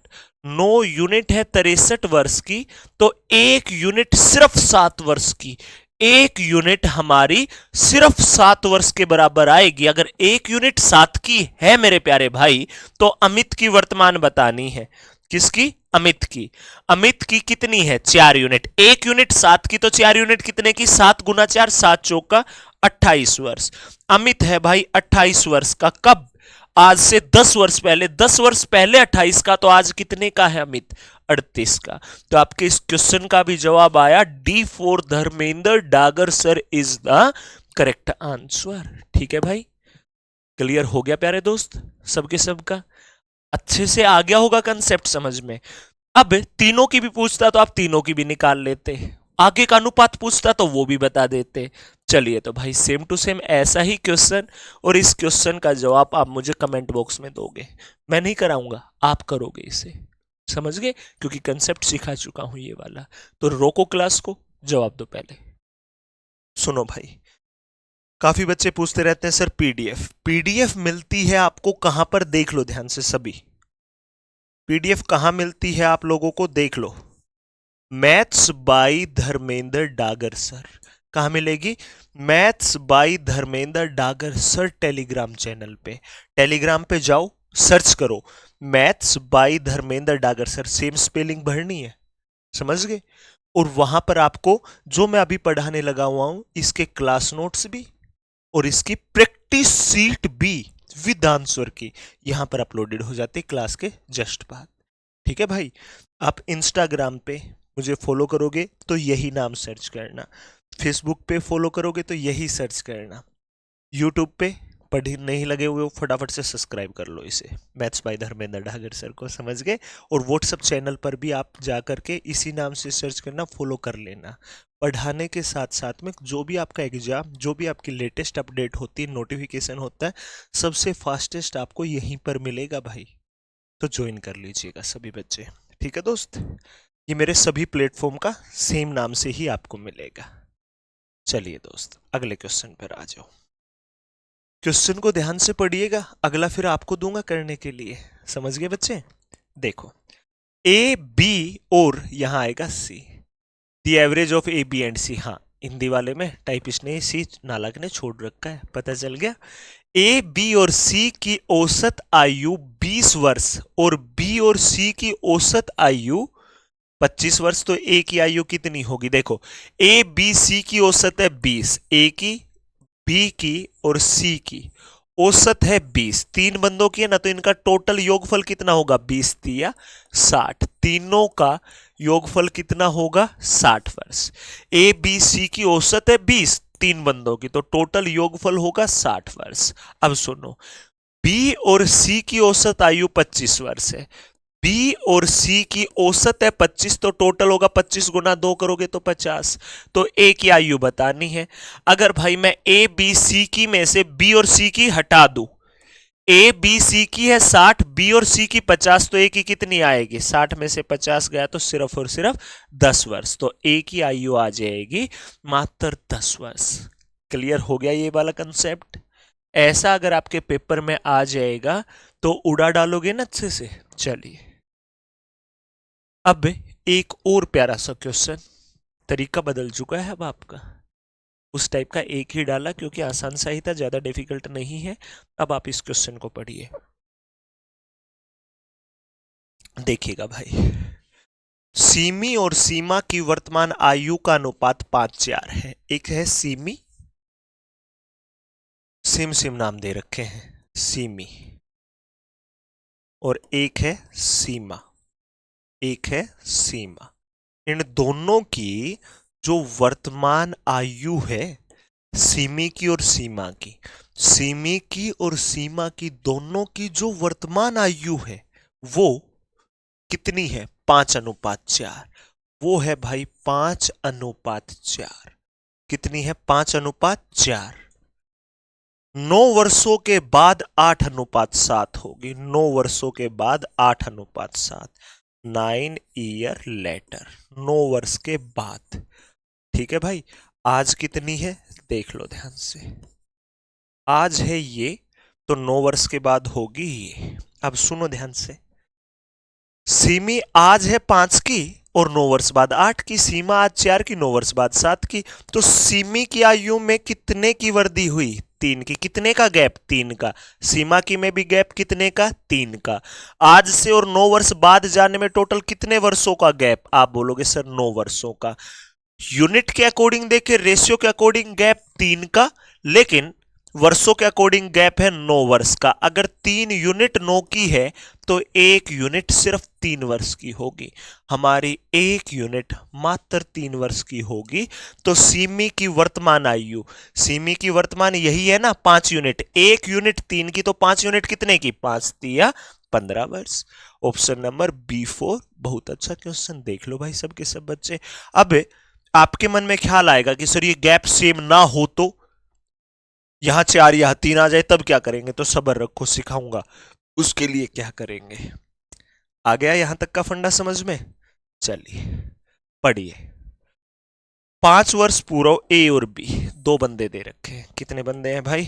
9 यूनिट है 63 वर्ष की, तो 1 यूनिट सिर्फ 7 वर्ष की। 1 यूनिट हमारी सिर्फ 7 वर्ष के बराबर आएगी। अगर 1 यूनिट 7 की है मेरे प्यारे भाई, तो अमित की वर्तमान बतानी है। किसकी? अमित की। अमित की कितनी है? 4 यूनिट। 1 यूनिट 7 की, तो 4 यूनिट कितने की? 7 गुना 4, 7 चौका 28 वर्ष। अमित है भाई 28 वर्ष का। कब? आज से 10 वर्ष पहले। 10 वर्ष पहले 28 का, तो आज कितने का है अमित? 38 का। तो आपके इस क्वेश्चन का भी जवाब आया D for Dharmendra Dagar sir is the correct answer. ठीक है भाई, क्लियर हो गया प्यारे दोस्त सबके सबका? अच्छे से आ गया होगा कंसेप्ट समझ में। अब तीनों की भी पूछता तो आप तीनों की भी निकाल लेते, आगे का अनुपात पूछता तो वो भी बता देते। चलिए तो भाई सेम टू सेम ऐसा ही क्वेश्चन, और इस क्वेश्चन का जवाब आप मुझे कमेंट बॉक्स में दोगे। मैं नहीं कराऊंगा, आप करोगे इसे। समझ गए, क्योंकि कंसेप्ट सिखा चुका हूं ये वाला। तो रोको क्लास को, जवाब दो पहले। सुनो भाई, काफी बच्चे पूछते रहते हैं सर पीडीएफ, पीडीएफ मिलती है आपको कहां पर, देख लो ध्यान से सभी। पीडीएफ कहां मिलती है आप लोगों को, देख लो। Maths by Dharmendra Dagar sir. कहां मिलेगी? Maths by Dharmendra Dagar sir Telegram channel पे। टेलीग्राम पे जाओ, सर्च करो maths by Dharmendra Dagar sir, same spelling भरनी है, समझ गए। और वहां पर आपको जो मैं अभी पढ़ाने लगा हुआ हूं, इसके क्लास नोट्स भी और इसकी प्रैक्टिस सीट भी विद आंसर की यहां पर अपलोडेड हो जाती है क्लास के जस्ट बाद। ठीक है भाई। आप इंस्टाग्राम पे मुझे फॉलो करोगे तो यही नाम सर्च करना, फेसबुक पे फॉलो करोगे तो यही सर्च करना, यूट्यूब पे पढ़ नहीं लगे हुए हो फटाफट से सब्सक्राइब कर लो इसे, maths by Dharmendra Dagar sir को, समझ गए। और व्हाट्सएप चैनल पर भी आप जा करके इसी नाम से सर्च करना, फॉलो कर लेना। पढ़ाने के साथ साथ में जो भी आपका एग्जाम, जो भी आपकी लेटेस्ट अपडेट होती है, नोटिफिकेशन होता है, सबसे फास्टेस्ट आपको यहीं पर मिलेगा भाई। तो ज्वाइन कर लीजिएगा सभी बच्चे, ठीक है दोस्त। ये मेरे सभी प्लेटफॉर्म का सेम नाम से ही आपको मिलेगा। चलिए दोस्त, अगले क्वेश्चन पर आ जाओ। क्वेश्चन को ध्यान से पढ़िएगा, अगला फिर आपको दूंगा करने के लिए, समझ गए बच्चे। देखो, ए बी और यहां आएगा C, the average of A B and C. हाँ, हिंदी वाले में टाइपिस्ट ने सी नालक ने छोड़ रखा है, पता चल गया। ए बी और सी की औसत आयु 20 वर्ष और बी और सी की औसत आयु 25 वर्ष। तो ए की आयु कितनी होगी? देखो, ए बी सी की औसत है 20, ए की, बी की और सी की औसत है 20, तीन बंदों की है ना, तो इनका टोटल योगफल कितना होगा? 20 तिया 60, तीनों का योगफल कितना होगा? 60 वर्ष। ए बी सी की औसत है 20, तीन बंदों की, तो टोटल योगफल होगा 60 वर्ष। अब सुनो, बी और सी की औसत आयु 25 वर्ष है, बी और सी की औसत है 25, तो टोटल होगा 25 गुना 2 करोगे तो 50। तो ए की आयु बतानी है। अगर भाई मैं ए बी सी की में से बी और सी की हटा दूं, ए बी सी की है 60, बी और सी की 50, तो ए की कितनी आएगी? 60 में से 50 गया तो सिर्फ और सिर्फ 10 वर्ष। तो ए की आयु आ जाएगी मात्र 10 वर्ष। क्लियर हो गया ये वाला कंसेप्ट? ऐसा अगर आपके पेपर में आ जाएगा तो उड़ा डालोगे ना अच्छे से। चलिए, अब एक और प्यारा सा क्वेश्चन, तरीका बदल चुका है अब आपका, उस टाइप का एक ही डाला क्योंकि आसान सा ही था, ज्यादा डिफिकल्ट नहीं है। अब आप इस क्वेश्चन को पढ़िए, देखिएगा भाई। सीमी और सीमा की वर्तमान आयु का अनुपात 5:4 है। एक है सीमी, सिम सिम नाम दे रखे हैं, सीमी, और एक है सीमा, एक है सीमा। इन दोनों की जो वर्तमान आयु है, सीमी की और सीमा की, सीमी की और सीमा की दोनों की जो वर्तमान आयु है वो कितनी है? 5:4। वो है भाई 5:4। कितनी है? 5:4। 9 वर्षों के बाद 8:7 होगी, 9 वर्षों के बाद 8:7, 9 ईयर लेटर, 9 वर्ष के बाद। ठीक है भाई। आज कितनी है देख लो ध्यान से, आज है ये, तो 9 वर्ष के बाद होगी ये। अब सुनो ध्यान से, सीमी आज है 5 की और 9 वर्ष बाद 8 की, सीमा आज 4 की, 9 वर्ष बाद 7 की। तो सीमी की आयु में कितने की वृद्धि हुई? 3 की। कितने का गैप? 3 का। सीमा की में भी गैप कितने का? 3 का। आज से और 9 वर्ष बाद जाने में टोटल कितने वर्षों का गैप? आप बोलोगे सर 9 वर्षों का। यूनिट के अकॉर्डिंग देखे, रेशियो के अकॉर्डिंग गैप 3 का, लेकिन वर्षों के अकॉर्डिंग गैप है 9 वर्ष का। अगर 3 यूनिट 9 की है तो 1 यूनिट सिर्फ 3 वर्ष की होगी। हमारी 1 यूनिट मात्र 3 वर्ष की होगी। तो सीमी की वर्तमान आयु, सीमी की वर्तमान यही है ना 5 यूनिट, 1 यूनिट 3 की, तो 5 यूनिट कितने की? 5 तिया 15 वर्ष। ऑप्शन नंबर B4 बहुत अच्छा क्वेश्चन, देख लो भाई सबके सब बच्चे। अब आपके मन में ख्याल आएगा कि सर ये गैप सेम ना हो तो, यहां 4 यहां 3 आ जाए तब क्या करेंगे? तो सब्र रखो, सिखाऊंगा उसके लिए क्या करेंगे। आ गया यहां तक का फंडा समझ में? चलिए पढ़िए। 5 वर्ष पूर्व ए और बी, दो बंदे दे रखे हैं। कितने बंदे हैं भाई?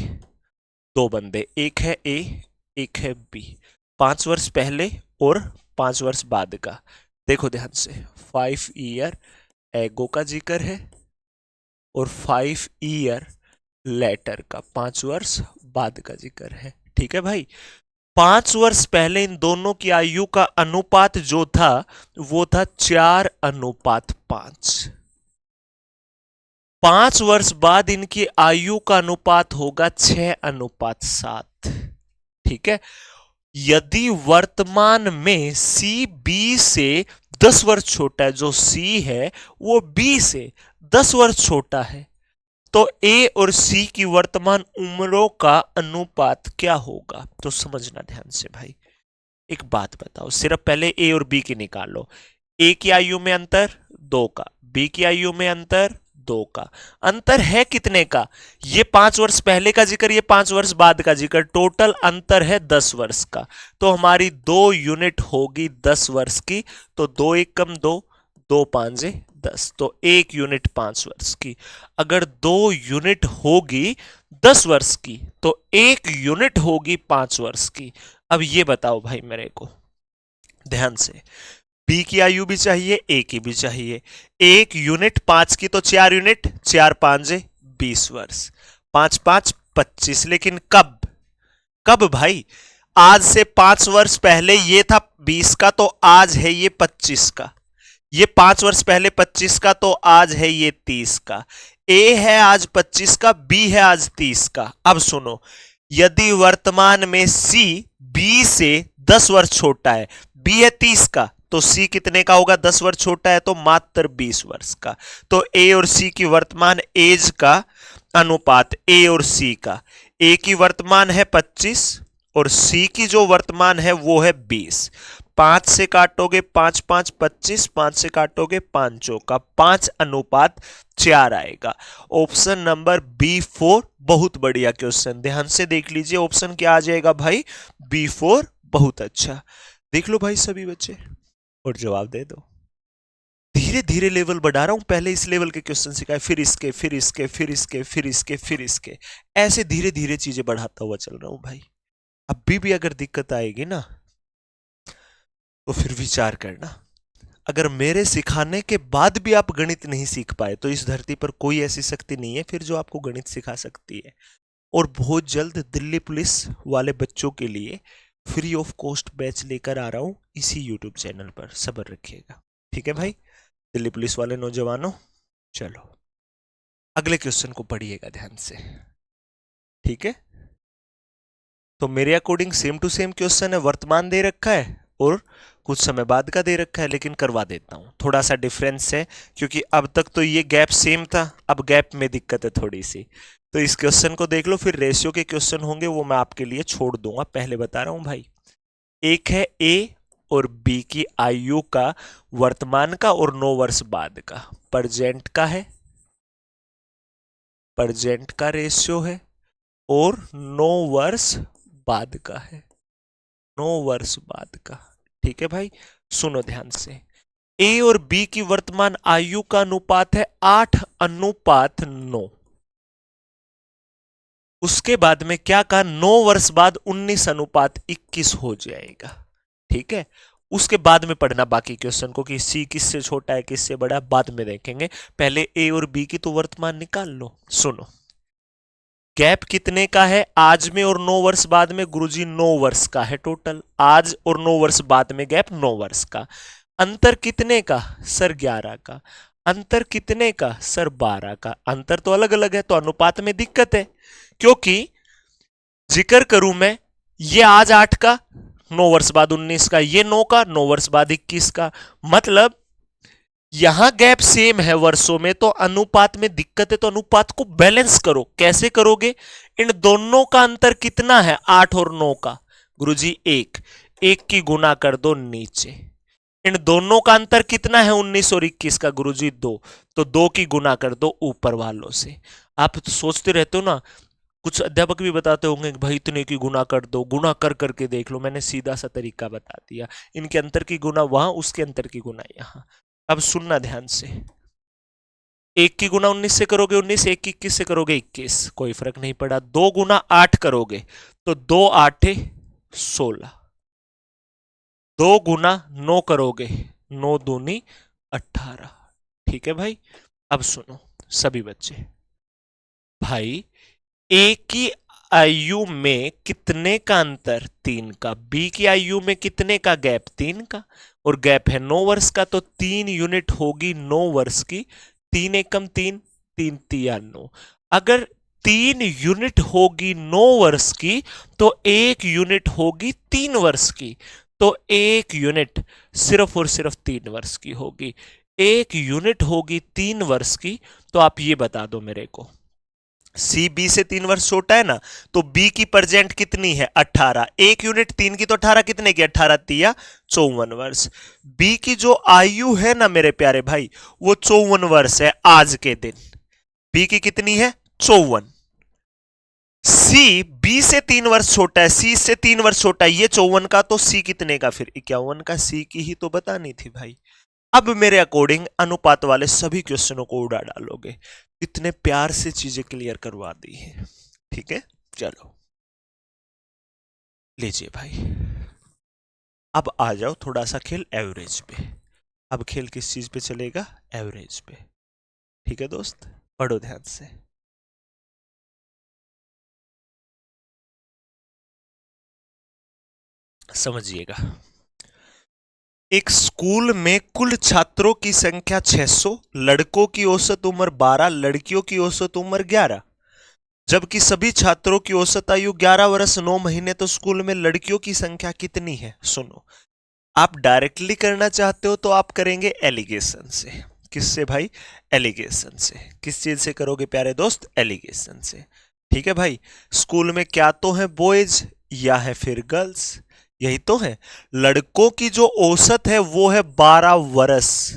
दो बंदे, एक है ए, एक है बी। 5 वर्ष पहले और 5 वर्ष बाद का। देखो ध्यान से, 5 ईयर एगो का जिक्र है और 5 ईयर लेटर का, 5 वर्ष बाद का जिक्र है। ठीक है भाई। 5 वर्ष पहले इन दोनों की आयु का अनुपात जो था वो था 4:5। 5 वर्ष बाद इनकी आयु का अनुपात होगा 6:7। ठीक है। यदि वर्तमान में सी बी से 10 वर्ष छोटा है, जो सी है वो बी से 10 वर्ष छोटा है, तो ए और सी की वर्तमान उम्रों का अनुपात क्या होगा? तो समझना ध्यान से भाई। एक बात बताओ, सिर्फ पहले ए और बी की निकालो। ए की आयु में अंतर 2 का, बी की आयु में अंतर 2 का। अंतर है कितने का? ये 5 वर्ष पहले का जिक्र, ये 5 वर्ष बाद का जिक्र, टोटल अंतर है 10 वर्ष का। तो हमारी 2 यूनिट होगी 10 वर्ष की। तो 2 1 कम 2, 2 5 10, तो 1 यूनिट 5 वर्ष की। अगर 2 यूनिट होगी 10 वर्ष की तो 1 यूनिट होगी 5 वर्ष की। अब ये बताओ भाई मेरे को ध्यान से, बी की आयु भी चाहिए, ए की भी चाहिए। 1 यूनिट 5 की तो 4 यूनिट, 4 5 20 वर्ष, 5 5 25। लेकिन कब? कब भाई? आज से 5 वर्ष पहले ये था 20 का, तो आज है ये 25 का। ये 5 वर्ष पहले 25 का, तो आज है ये 30 का। ए है आज 25 का, बी है आज 30 का। अब सुनो, यदि वर्तमान में सी बी से 10 वर्ष छोटा है, बी है 30 का, तो सी कितने का होगा? 10 वर्ष छोटा है तो मात्र 20 वर्ष का। तो ए और सी की वर्तमान एज का अनुपात, ए और सी का, ए की वर्तमान है 25 और सी की जो वर्तमान है वो है 20। 5 से काटोगे 5 5 25, 5 से काटोगे 5 चौका 5:4 आएगा। ऑप्शन नंबर B4 बहुत बढ़िया क्वेश्चन, ध्यान से देख लीजिए। ऑप्शन क्या आ जाएगा भाई? B4। बहुत अच्छा, देख लो भाई सभी बच्चे और जवाब दे दो। धीरे धीरे लेवल बढ़ा रहा हूं, पहले इस लेवल के क्वेश्चन सिखाए, फिर इसके, फिर इसके, फिर इसके, फिर इसके, फिर इसके, ऐसे धीरे धीरे चीजें बढ़ाता हुआ चल रहा हूं भाई। अभी भी अगर दिक्कत आएगी ना तो फिर विचार करना। अगर मेरे सिखाने के बाद भी आप गणित नहीं सीख पाए तो इस धरती पर कोई ऐसी शक्ति नहीं है फिर जो आपको गणित सिखा सकती है। और बहुत जल्द दिल्ली पुलिस वाले बच्चों के लिए फ्री ऑफ कॉस्ट बैच लेकर आ रहा हूं इसी यूट्यूब चैनल पर, सब्र रखिएगा। ठीक है भाई, दिल्ली पुलिस वाले नौजवानों, चलो अगले क्वेश्चन को पढ़िएगा ध्यान से। ठीक है, तो मेरे according same to same question है, वर्तमान दे रखा है और कुछ समय बाद का दे रखा है, लेकिन करवा देता हूं। थोड़ा सा डिफरेंस है क्योंकि अब तक तो ये गैप सेम था, अब गैप में दिक्कत है थोड़ी सी। तो इस क्वेश्चन को देख लो, फिर रेशियो के क्वेश्चन होंगे वो मैं आपके लिए छोड़ दूंगा, पहले बता रहा हूं भाई। एक है ए और बी की आयु का वर्तमान का और 9 वर्ष बाद का, प्रेजेंट का है, प्रेजेंट का रेशियो है और 9 वर्ष बाद का है, 9 वर्ष बाद का। ठीक है भाई, सुनो ध्यान से। ए और बी की वर्तमान आयु का अनुपात है 8:9। उसके बाद में क्या कहा? 9 वर्ष बाद 19:21 हो जाएगा। ठीक है, उसके बाद में पढ़ना बाकी क्वेश्चन को कि सी किससे छोटा है किससे बड़ा है, बाद में देखेंगे। पहले ए और बी की तो वर्तमान निकाल लो। सुनो, गैप कितने का है आज में और 9 वर्ष बाद में? गुरुजी 9 वर्ष का है टोटल, आज और 9 वर्ष बाद में गैप 9 वर्ष का। अंतर कितने का सर? 11 का। अंतर कितने का सर? 12 का। अंतर तो अलग अलग है तो अनुपात में दिक्कत है, क्योंकि जिक्र करूं मैं, ये आज 8 का, 9 वर्ष बाद 19 का, ये 9 का, 9 वर्ष बाद 21 का। मतलब यहां गैप सेम है वर्षों में तो अनुपात में दिक्कत है, तो अनुपात को बैलेंस करो। कैसे करोगे? इन दोनों का अंतर कितना है 8 और 9 का? गुरुजी 1, 1 की गुना कर दो नीचे। इन दोनों का अंतर कितना है 19 और 21 का? गुरुजी 2, तो 2 की गुना कर दो ऊपर वालों से। आप तो सोचते रहते हो ना कुछ अध्यापक भी बताते होंगे कि भाई इतने की गुना कर दो, गुना कर करके देख लो। मैंने सीधा सा तरीका बता दिया, इनके अंतर की गुना वहां, उसके अंतर की गुना यहाँ। अब सुनना ध्यान से, 1 की गुना 19 से करोगे 19, 1 की 21 से करोगे 21, कोई फर्क नहीं पड़ा। 2 गुना 8 करोगे तो 2 8 16। 2 गुना 9 करोगे, 9 दूनी 18। ठीक है भाई। अब सुनो सभी बच्चे, भाई ए की आयु में कितने का अंतर? 3 का। बी की आयु में कितने का गैप? 3 का। और गैप है 9 वर्ष का, तो 3 यूनिट होगी 9 वर्ष की। 3 एकम 3, 3 तिया 9। अगर 3 यूनिट होगी 9 वर्ष की तो 1 यूनिट होगी 3 वर्ष की। तो 1 यूनिट सिर्फ और सिर्फ 3 वर्ष की होगी। 1 यूनिट होगी 3 वर्ष की। तो आप ये बता दो मेरे को, सी बी से 3 वर्ष छोटा है ना, तो बी की परजेंट कितनी है? 18। 1 यूनिट 3 की, तो 18 कितने की? 18 तिया 54 वर्ष। बी की जो आयु है ना मेरे प्यारे भाई, वो 54 वर्ष है आज के दिन। बी की कितनी है? 54। सी बी से 3 वर्ष छोटा है, सी से 3 वर्ष छोटा है, ये 54 का, तो सी कितने का? फिर 51 का। सी की ही तो बतानी थी भाई। अब मेरे अकॉर्डिंग अनुपात वाले सभी क्वेश्चनों को उड़ा डालोगे। इतने प्यार से चीजें क्लियर करवा दी है। ठीक है, चलो लीजिए भाई। अब आ जाओ थोड़ा सा खेल एवरेज पे। अब खेल किस चीज पे चलेगा? एवरेज पे। ठीक है दोस्त, पढ़ो ध्यान से। समझिएगा, एक स्कूल में कुल छात्रों की संख्या 600, लड़कों की औसत उम्र 12, लड़कियों की औसत उम्र 11। जबकि सभी छात्रों की औसत आयु 11 वर्ष 9 महीने, तो स्कूल में लड़कियों की संख्या कितनी है? सुनो, आप डायरेक्टली करना चाहते हो तो आप करेंगे एलिगेशन से। किससे भाई? एलिगेशन से। किस चीज से करोगे प्यारे दोस्त? एलिगेशन से। ठीक है भाई। स्कूल में क्या तो है बॉयज या है फिर गर्ल्स? यही तो है। लड़कों की जो औसत है वो है 12 वर्ष,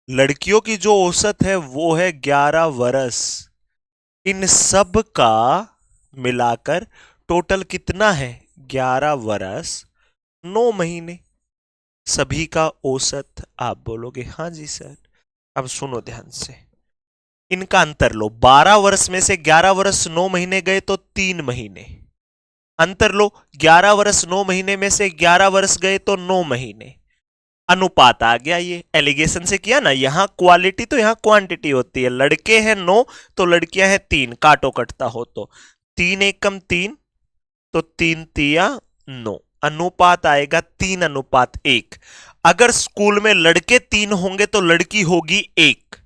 लड़कियों की जो औसत है वो है 11 वर्ष। इन सब का मिलाकर टोटल कितना है? 11 वर्ष 9 महीने। सभी का औसत आप बोलोगे हाँ जी सर। अब सुनो ध्यान से, इनका अंतर लो। 12 वर्ष में से 11 वर्ष 9 महीने गए तो 3 महीने। अंतर लो, 11 वर्ष 9 महीने में से 11 वर्ष गए तो 9 महीने। अनुपात आ गया। ये एलिगेशन से किया ना, यहां क्वालिटी तो यहां क्वांटिटी होती है। लड़के हैं 9 तो लड़कियां हैं 3, काटो कटता हो तो 3 एकम 3, तो 3 तिया 9। अनुपात आएगा 3:1। अगर स्कूल में लड़के 3 होंगे तो लड़की होगी 1,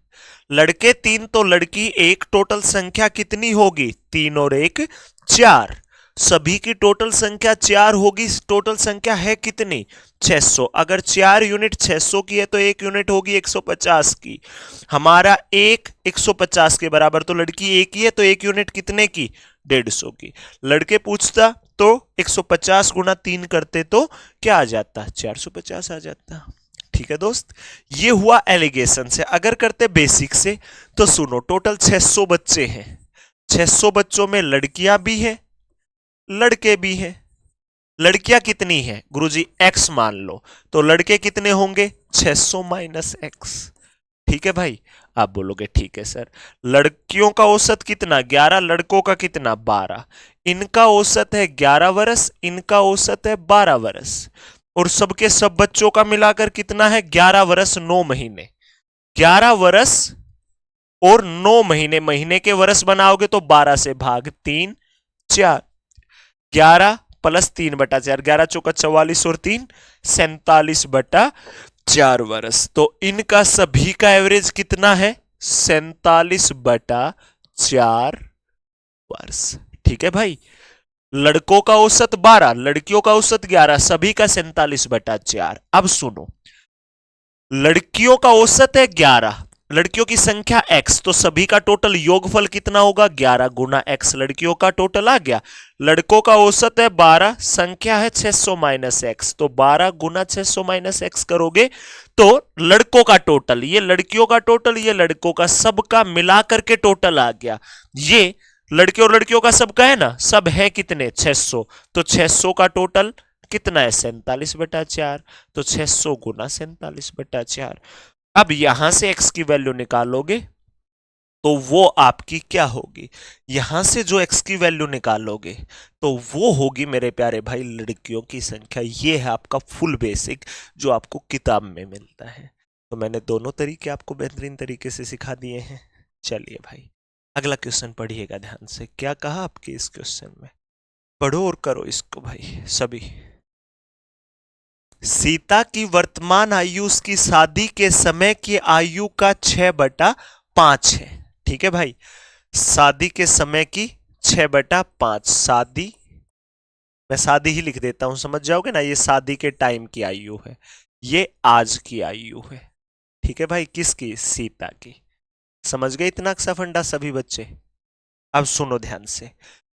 लड़के 3 तो लड़की 1। टोटल संख्या कितनी होगी? 3 और 1 4। सभी की टोटल संख्या 4 होगी। टोटल संख्या है कितनी? 600। अगर 4 यूनिट 600 की है तो 1 यूनिट होगी 150 की। हमारा 1 150 के बराबर, तो लड़की 1 ही है, तो 1 यूनिट कितने की? 150 की। लड़के पूछता तो 150 गुना 3 करते तो क्या आ जाता? 450 आ जाता। ठीक है दोस्त, ये हुआ एलिगेशन से। अगर करते बेसिक से तो सुनो, टोटल 600 बच्चे हैं। 600 बच्चों में लड़कियां भी हैं लड़के भी हैं। लड़कियां कितनी हैं गुरुजी? x मान लो, तो लड़के कितने होंगे? 600 माइनस x। ठीक है भाई। आप बोलोगे ठीक है सर। लड़कियों का औसत कितना? 11, लड़कों का कितना? 12। इनका औसत है 11 वर्ष, इनका औसत है 12 वर्ष, और सबके सब बच्चों का मिलाकर कितना है? 11 वर्ष 9 महीने। 11 वर्ष और 9 महीने, महीने के वर्ष बनाओगे तो 12 से भाग 3 4, 11 प्लस 3/4, 11 चौका 44 और 3 47/4 वर्ष। तो इनका सभी का एवरेज कितना है? 47/4 वर्ष। ठीक है भाई। लड़कों का औसत 12, लड़कियों का औसत 11, सभी का 47/4। अब सुनो, लड़कियों का औसत है 11, लड़कियों की संख्या x, तो सभी का टोटल योगफल कितना होगा? 11 गुना x। लड़कियों का टोटल आ गया। लड़कों का औसत है 12, संख्या है 600 माइनस x, तो 12 गुना 600 माइनस x करोगे तो लड़कों का टोटल, ये लड़कियों का टोटल, ये लड़कों का, सबका मिलाकर के टोटल आ गया। ये लड़के और लड़कियों का सबका है ना, सब है कितने 600, तो 600 का टोटल कितना है 47/4, तो 600 गुना 47/4। अब यहां से x की वैल्यू निकालोगे तो वो आपकी क्या होगी, यहां से जो x की वैल्यू निकालोगे तो वो होगी मेरे प्यारे भाई लड़कियों की संख्या। ये है आपका फुल बेसिक जो आपको किताब में मिलता है। तो मैंने दोनों तरीके आपको बेहतरीन तरीके से सिखा दिए हैं। चलिए भाई अगला क्वेश्चन पढ़िएगा ध्यान से, क्या कहा आपके इस क्वेश्चन में, पढ़ो और करो इसको भाई सभी। सीता की वर्तमान आयु उसकी शादी के समय की आयु का 6/5 है। ठीक है भाई, शादी के समय की 6/5, शादी, मैं शादी ही लिख देता हूं, समझ जाओगे ना, ये शादी के टाइम की आयु है, ये आज की आयु है। ठीक है भाई, किसकी, सीता की। समझ गए इतना सा फंडा सभी बच्चे। अब सुनो ध्यान से,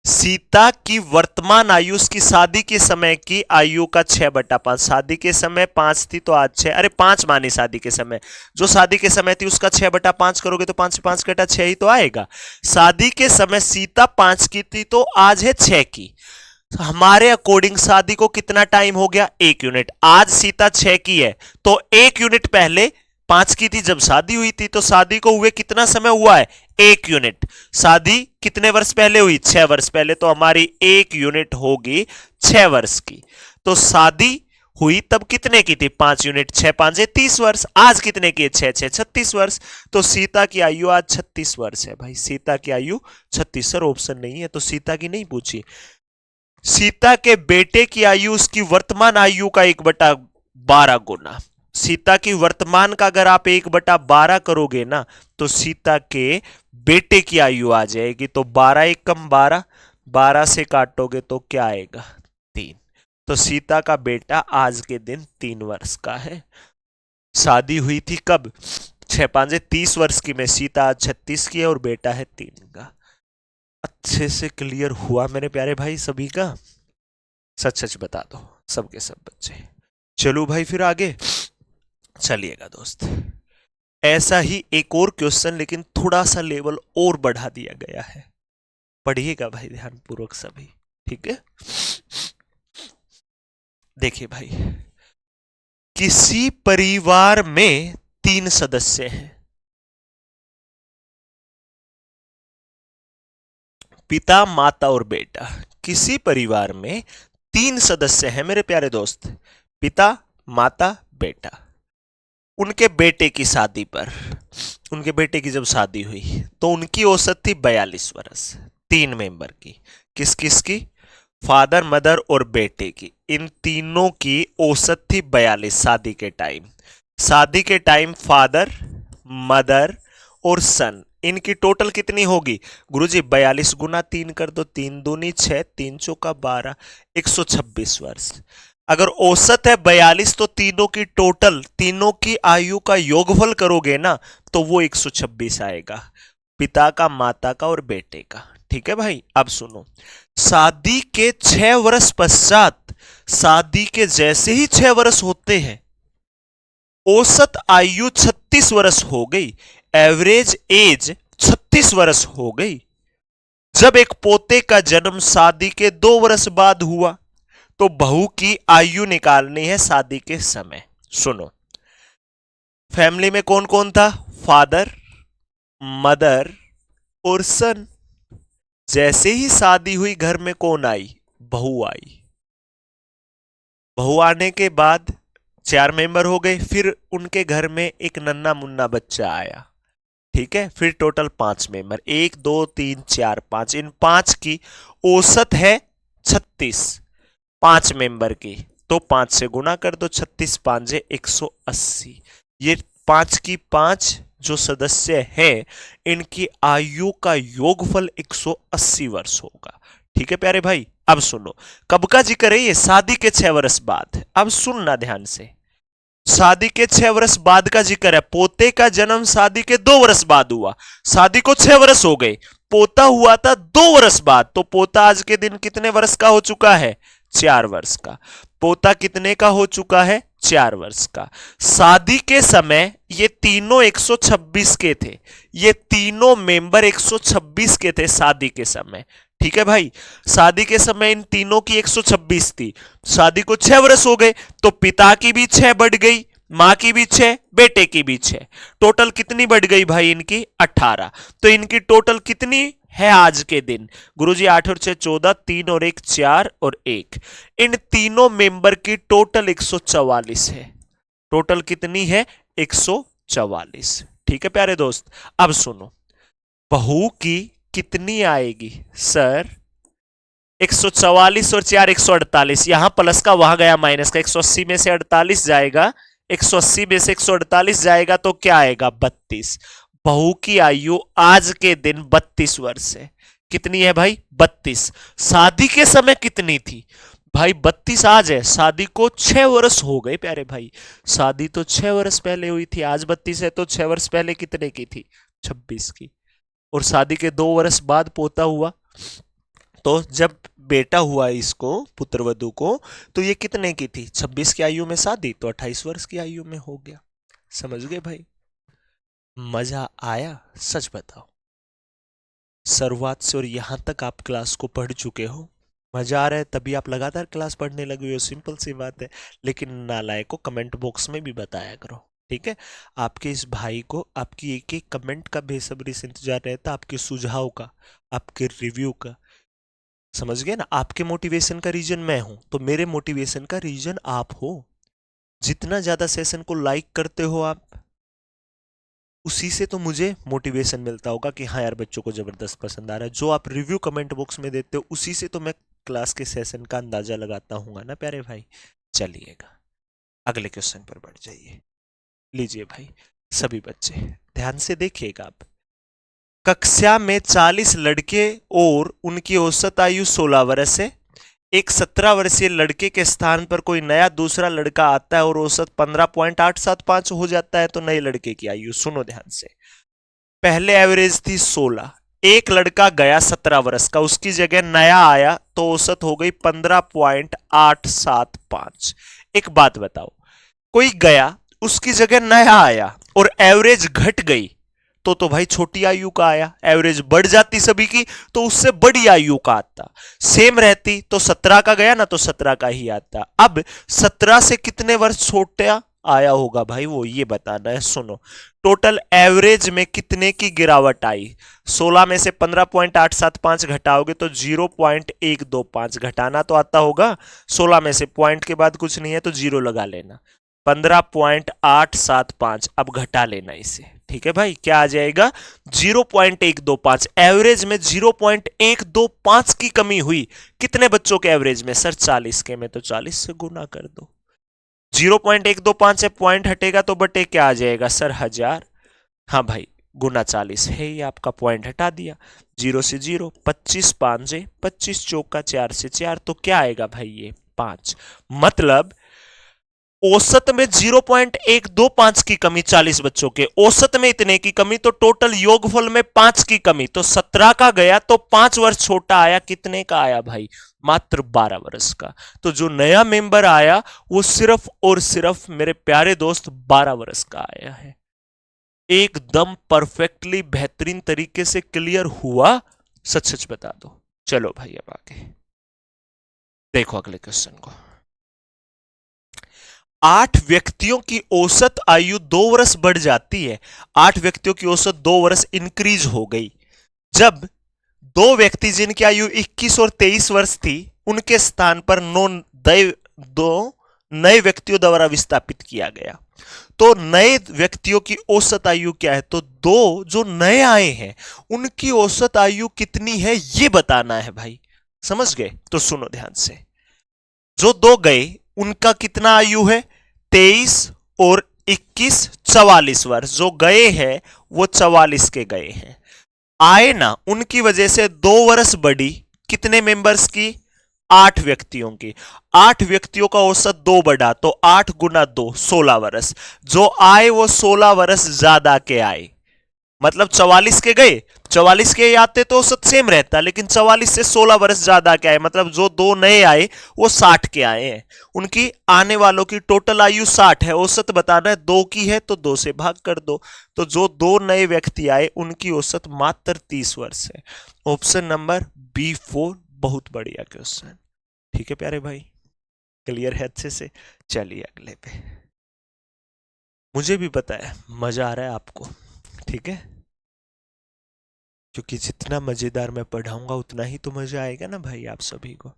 सीता की वर्तमान आयु उसकी शादी के समय की आयु का 6/5, शादी के समय 5 थी तो आज 6, अरे 5 मानी शादी के समय, जो शादी के समय थी उसका 6/5 करोगे तो 5 से 5 कटा 6 ही तो आएगा। शादी के समय सीता 5 की थी तो आज है 6 की। हमारे अकॉर्डिंग शादी को कितना टाइम हो गया, 1 यूनिट। आज सीता 6 की है तो 1 यूनिट पहले 5 की थी जब शादी हुई थी, तो शादी को हुए कितना समय हुआ है, 1 यूनिट। शादी कितने वर्ष पहले हुई, 6 वर्ष पहले, तो हमारी 1 यूनिट होगी 6 वर्ष की। तो शादी हुई तब कितने की थी, 5 यूनिट, 6 5 30 वर्ष। आज कितने की है, 6 6 36 वर्ष। तो सीता की आयु आज 36 वर्ष है भाई, सीता की आयु 36। सर ऑप्शन नहीं है तो सीता की नहीं पूछी। सीता के बेटे की आयु उसकी वर्तमान आयु का 1/12 गुना। सीता की वर्तमान का अगर आप 1/12 करोगे ना तो सीता के बेटे की आयु आ जाएगी। तो 12 एकम 12, 12 से काटोगे तो क्या आएगा, 3। तो सीता का बेटा आज के दिन 3 वर्ष का है। शादी हुई थी कब, 6 5 30 वर्ष की में, सीता आज 36 की है और बेटा है 3 का। अच्छे से क्लियर हुआ मेरे प्यारे भाई सभी का, सच सच बता दो सबके सब बच्चे। चलो भाई फिर आगे चलिएगा दोस्त, ऐसा ही एक और क्वेश्चन लेकिन थोड़ा सा लेवल और बढ़ा दिया गया है, पढ़िएगा भाई ध्यान पूर्वक सभी। ठीक है, देखिए भाई, किसी परिवार में 3 सदस्य हैं, पिता माता और बेटा। किसी परिवार में 3 सदस्य हैं मेरे प्यारे दोस्त, पिता माता बेटा। उनके बेटे की शादी पर, उनके बेटे की जब शादी हुई तो उनकी औसत थी 42 वर्ष, 3 मेंबर की। किस किस की, फादर मदर और बेटे की, इन तीनों की औसत थी 42 शादी के टाइम। शादी के टाइम फादर मदर और सन, इनकी टोटल कितनी होगी गुरुजी, 42 गुना 3 कर दो, 3 दूनी 6, 3 चौका 12, 126 वर्ष। अगर औसत है 42 तो तीनों की टोटल, तीनों की आयु का योगफल करोगे ना तो वो 126 आएगा, पिता का माता का और बेटे का। ठीक है भाई, अब सुनो, शादी के 6 वर्ष पश्चात, शादी के जैसे ही 6 वर्ष होते हैं औसत आयु 36 वर्ष हो गई, एवरेज एज 36 वर्ष हो गई। जब एक पोते का जन्म शादी के 2 वर्ष बाद हुआ तो बहू की आयु निकालनी है शादी के समय। सुनो, फैमिली में कौन कौन था, फादर मदर और सन। जैसे ही शादी हुई घर में कौन आई, बहू आई। बहू आने के बाद 4 मेंबर हो गए, फिर उनके घर में एक नन्ना मुन्ना बच्चा आया। ठीक है, फिर टोटल 5 मेंबर, 1 2 3 4 5, इन 5 की औसत है 36, 5 मेंबर की, तो 5 से गुना कर दो, 36 5 180। ये 5 की 5 जो सदस्य हैं इनकी आयु का योगफल 180 वर्ष होगा। ठीक है प्यारे भाई, अब सुनो, कब का जिक्र है ये, शादी के 6 वर्ष बाद। अब सुनना ध्यान से, शादी के 6 वर्ष बाद का जिक्र है। पोते का जन्म शादी के 2 वर्ष बाद हुआ, शादी को 6 वर्ष हो गए, पोता हुआ था 2 वर्ष बाद, तो पोता आज के दिन कितने वर्ष का हो चुका है, 4 वर्ष का। पोता कितने का हो चुका है? 4 वर्ष का। शादी के समय ये तीनों 126 के थे, ये तीनों मेंबर 126 के थे शादी के समय। ठीक है भाई, शादी के समय इन तीनों की 126 थी। शादी को 6 वर्ष हो गए तो पिता की भी 6 बढ़ गई, मां की भी 6, बेटे की भी 6। टोटल कितनी बढ़ गई भाई इनकी? 18। तो इनकी टोटल कितनी है आज के दिन? गुरुजी 8 और 6 14, 3 और 1 4 और 1। इन तीनों मेंबर की टोटल 144 है। टोटल कितनी है? 144। ठीक है प्यारे दोस्त, अब सुनो, बहू की कितनी आएगी? सर 144 और 4 148, यहां प्लस का वहां गया माइनस का, 180 में से 48 जाएगा, 180 में से 148 जाएगा तो क्या आएगा? 32। बहू की आयु आज के दिन 32 वर्ष है। कितनी है भाई? 32। शादी के समय कितनी थी भाई? 32 आज है, शादी को 6 वर्ष हो गए प्यारे भाई। शादी तो 6 वर्ष पहले हुई थी, आज 32 है तो 6 वर्ष पहले कितने की थी? 26 की। और शादी के 2 वर्ष बाद पोता हुआ, तो जब बेटा हुआ इसको, पुत्रवधु को, तो ये कितने की थी? 26 की आयु में शादी, तो 28 वर्ष की आयु में हो गया। समझ गए भाई? मजा आया? सच बताओ, शुरुआत से और यहां तक आप क्लास को पढ़ चुके हो, मजा आ रहा है तभी आप लगातार क्लास पढ़ने लगे हो, सिंपल सी बात है। लेकिन नालायक को कमेंट बॉक्स में भी बताया करो, ठीक है? आपके इस भाई को आपकी एक एक कमेंट का बेसब्री से इंतजार रहता, आपके सुझाव का, आपके रिव्यू का। समझ गए ना? आपके मोटिवेशन का रीजन मैं हूं, तो मेरे मोटिवेशन का रीजन आप हो। जितना ज्यादा सेशन को लाइक करते हो आप, उसी से तो मुझे मोटिवेशन मिलता होगा कि हाँ यार बच्चों को जबरदस्त पसंद आ रहा है। जो आप रिव्यू कमेंट बॉक्स में देते हो, उसी से तो मैं क्लास के सेशन का अंदाजा लगाता हूँ ना प्यारे भाई। चलिएगा अगले क्वेश्चन पर बढ़ जाइए। लीजिए भाई सभी बच्चे ध्यान से देखिएगा आप। कक्षा में 40 लड़के और उनकी औसत आयु 16 वर्ष है। एक 17 वर्षीय लड़के के स्थान पर कोई नया दूसरा लड़का आता है और औसत 15.875 हो जाता है, तो नए लड़के की आयु सुनो ध्यान से। पहले एवरेज थी 16, एक लड़का गया 17 वर्ष का, उसकी जगह नया आया तो औसत हो गई 15.875। एक बात बताओ, कोई गया उसकी जगह नया आया और एवरेज घट गई, तो भाई छोटी आयु का आया। एवरेज बढ़ जाती सभी की तो उससे बड़ी आयु का आता। सेम रहती तो 17 का गया ना, तो 17 का ही आता। अब 17 से कितने वर्ष छोटा आया होगा भाई, वो ये बताना है। सुनो, टोटल एवरेज में कितने की गिरावट आई? 16 में से 15.875 घटाओगे तो 0.125 घटाना तो आता होगा। 16 में से पॉइंट के बाद कुछ नहीं है तो जीरो लगा लेना, 15.875। अब घटा लेना इसे, ठीक है भाई? क्या आ जाएगा? 0.125। एवरेज में 0.125 की कमी हुई। कितने बच्चों के एवरेज में? सर 40 के में, तो 40 से गुना कर दो। 0.125 से पॉइंट हटेगा तो बटे क्या आ जाएगा सर? 1000। हाँ भाई, गुना 40 है, ये आपका पॉइंट हटा दिया। 0 से 0, 25 5 से 25 चौका 4 से 4, तो क्या आएगा भाई? ये 5। मतलब औसत में 0.125 की कमी 40 बच्चों के, औसत में इतने की कमी, तो टोटल योगफल में 5 की कमी। तो 17 का गया तो 5 वर्ष छोटा आया। कितने का आया भाई? मात्र 12 वर्ष का। तो जो नया मेंबर आया वो सिर्फ और सिर्फ मेरे प्यारे दोस्त 12 वर्ष का आया है। एकदम परफेक्टली बेहतरीन तरीके से क्लियर हुआ? सच सच बता दो। चलो भाई अब आगे देखो अगले क्वेश्चन को। 8 व्यक्तियों की औसत आयु 2 वर्ष बढ़ जाती है। 8 व्यक्तियों की औसत 2 वर्ष इंक्रीज हो गई जब 2 व्यक्ति जिनकी आयु 21 और 23 वर्ष थी, उनके स्थान पर 2 नए व्यक्तियों द्वारा विस्थापित किया गया। तो नए व्यक्तियों की औसत आयु क्या है? तो 2 जो नए आए हैं उनकी औसत आयु कितनी है ये बताना है भाई। समझ गए? तो सुनो ध्यान से। जो 2 गए उनका कितना आयु है? 23 और 21 44 वर्ष। जो गए हैं वो 44 के गए हैं। आए ना, उनकी वजह से 2 वर्ष बढ़ी। कितने मेंबर्स की? 8 व्यक्तियों की। 8 व्यक्तियों का औसत 2 बढ़ा, तो 8 गुना 2 16 वर्ष। जो आए वो 16 वर्ष ज्यादा के आए। मतलब 44 के गए, 44 के आते तो औसत सेम रहता, लेकिन 44 से 16 वर्ष ज्यादा के आए, मतलब जो दो नए आए वो 60 के आए हैं। उनकी आने वालों की टोटल आयु 60 है, औसत बताना है, दो की है तो दो से भाग कर दो। तो जो दो नए व्यक्ति आए उनकी औसत मात्र 30 वर्ष है। ऑप्शन नंबर B4 बहुत बढ़िया क्वेश्चन। ठीक है प्यारे भाई, क्लियर है अच्छे से। चलिए अगले पे। मुझे भी पता है मजा आ रहा है आपको, ठीक है, क्योंकि जितना मजेदार मैं पढ़ाऊंगा उतना ही तो मजा आएगा ना भाई आप सभी को।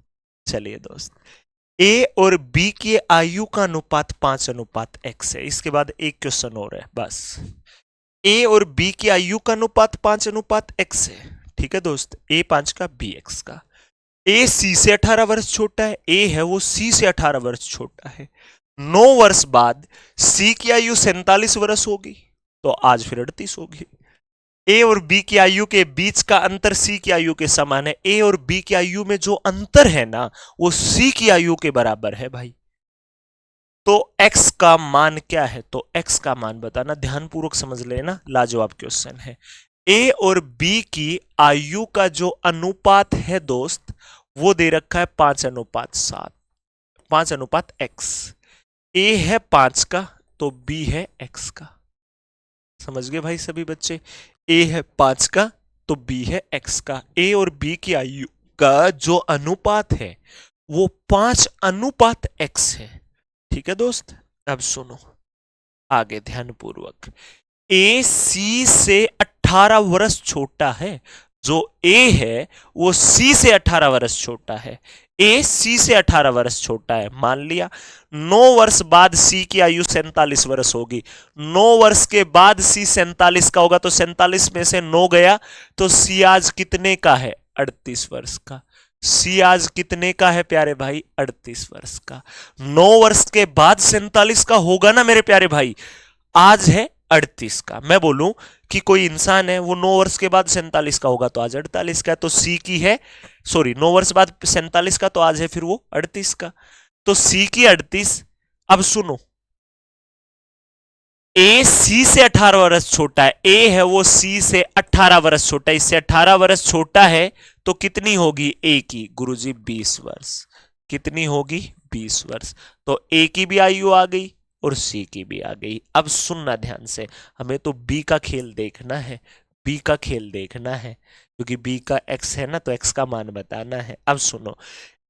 चलिए दोस्त, ए और बी की आयु का अनुपात 5:x है। इसके बाद एक क्वेश्चन और है बस। ए और बी की आयु का अनुपात 5:x है। ठीक है दोस्त, ए 5 का बी x का। ए सी से 18 वर्ष छोटा है, ए है वो सी से 18 वर्ष छोटा है। 9 वर्ष बाद सी की आयु 47 वर्ष होगी, तो आज फिर 38 होगी। ए और बी की आयु के बीच का अंतर सी की आयु के समान है। ए और बी की आयु में जो अंतर है ना वो सी की आयु के बराबर है भाई। तो x का मान क्या है, तो x का मान बताना, ध्यानपूर्वक समझ लेना, लाजवाब क्वेश्चन है। ए और बी की आयु का जो अनुपात है दोस्त वो दे रखा है 5:7, 5:x। ए है 5 का तो बी है x का। समझ गए भाई सभी बच्चे, ए है 5 का तो बी है x का। ए और बी की आयु का जो अनुपात है वो 5:x है। ठीक है दोस्त, अब सुनो आगे ध्यानपूर्वक। ए सी से 18 वर्ष छोटा है, जो ए है वो सी से 18 वर्ष छोटा है। ए सी से 18 वर्ष छोटा है, मान लिया। 9 वर्ष बाद सी की आयु 47 वर्ष होगी। 9 वर्ष के बाद सी 47 का होगा, तो 47 में से 9 गया तो सी आज कितने का है, 38 वर्ष का। सी आज कितने का है प्यारे भाई, 38 वर्ष का। 9 वर्ष के बाद 47 का होगा ना मेरे प्यारे भाई, आज है 38 का। मैं बोलूं कि कोई इंसान है वो 9 वर्ष के बाद 47 का होगा तो आज 48 का है, तो सी की है, सॉरी 9 वर्ष बाद 47 का तो आज है फिर वो 38 का, तो सी की 38। अब सुनो, ए सी से 18 वर्ष छोटा है, ए है वो सी से 18 वर्ष छोटा है, इससे 18 वर्ष छोटा है तो कितनी होगी ए की, गुरुजी 20 वर्ष। कितनी होगी, 20 वर्ष। तो ए की भी आयु आ गई और सी की भी आ गई। अब सुनना ध्यान से, हमें तो बी का खेल देखना है, बी का खेल देखना है, क्योंकि बी का एक्स है ना, तो एक्स का मान बताना है। अब सुनो,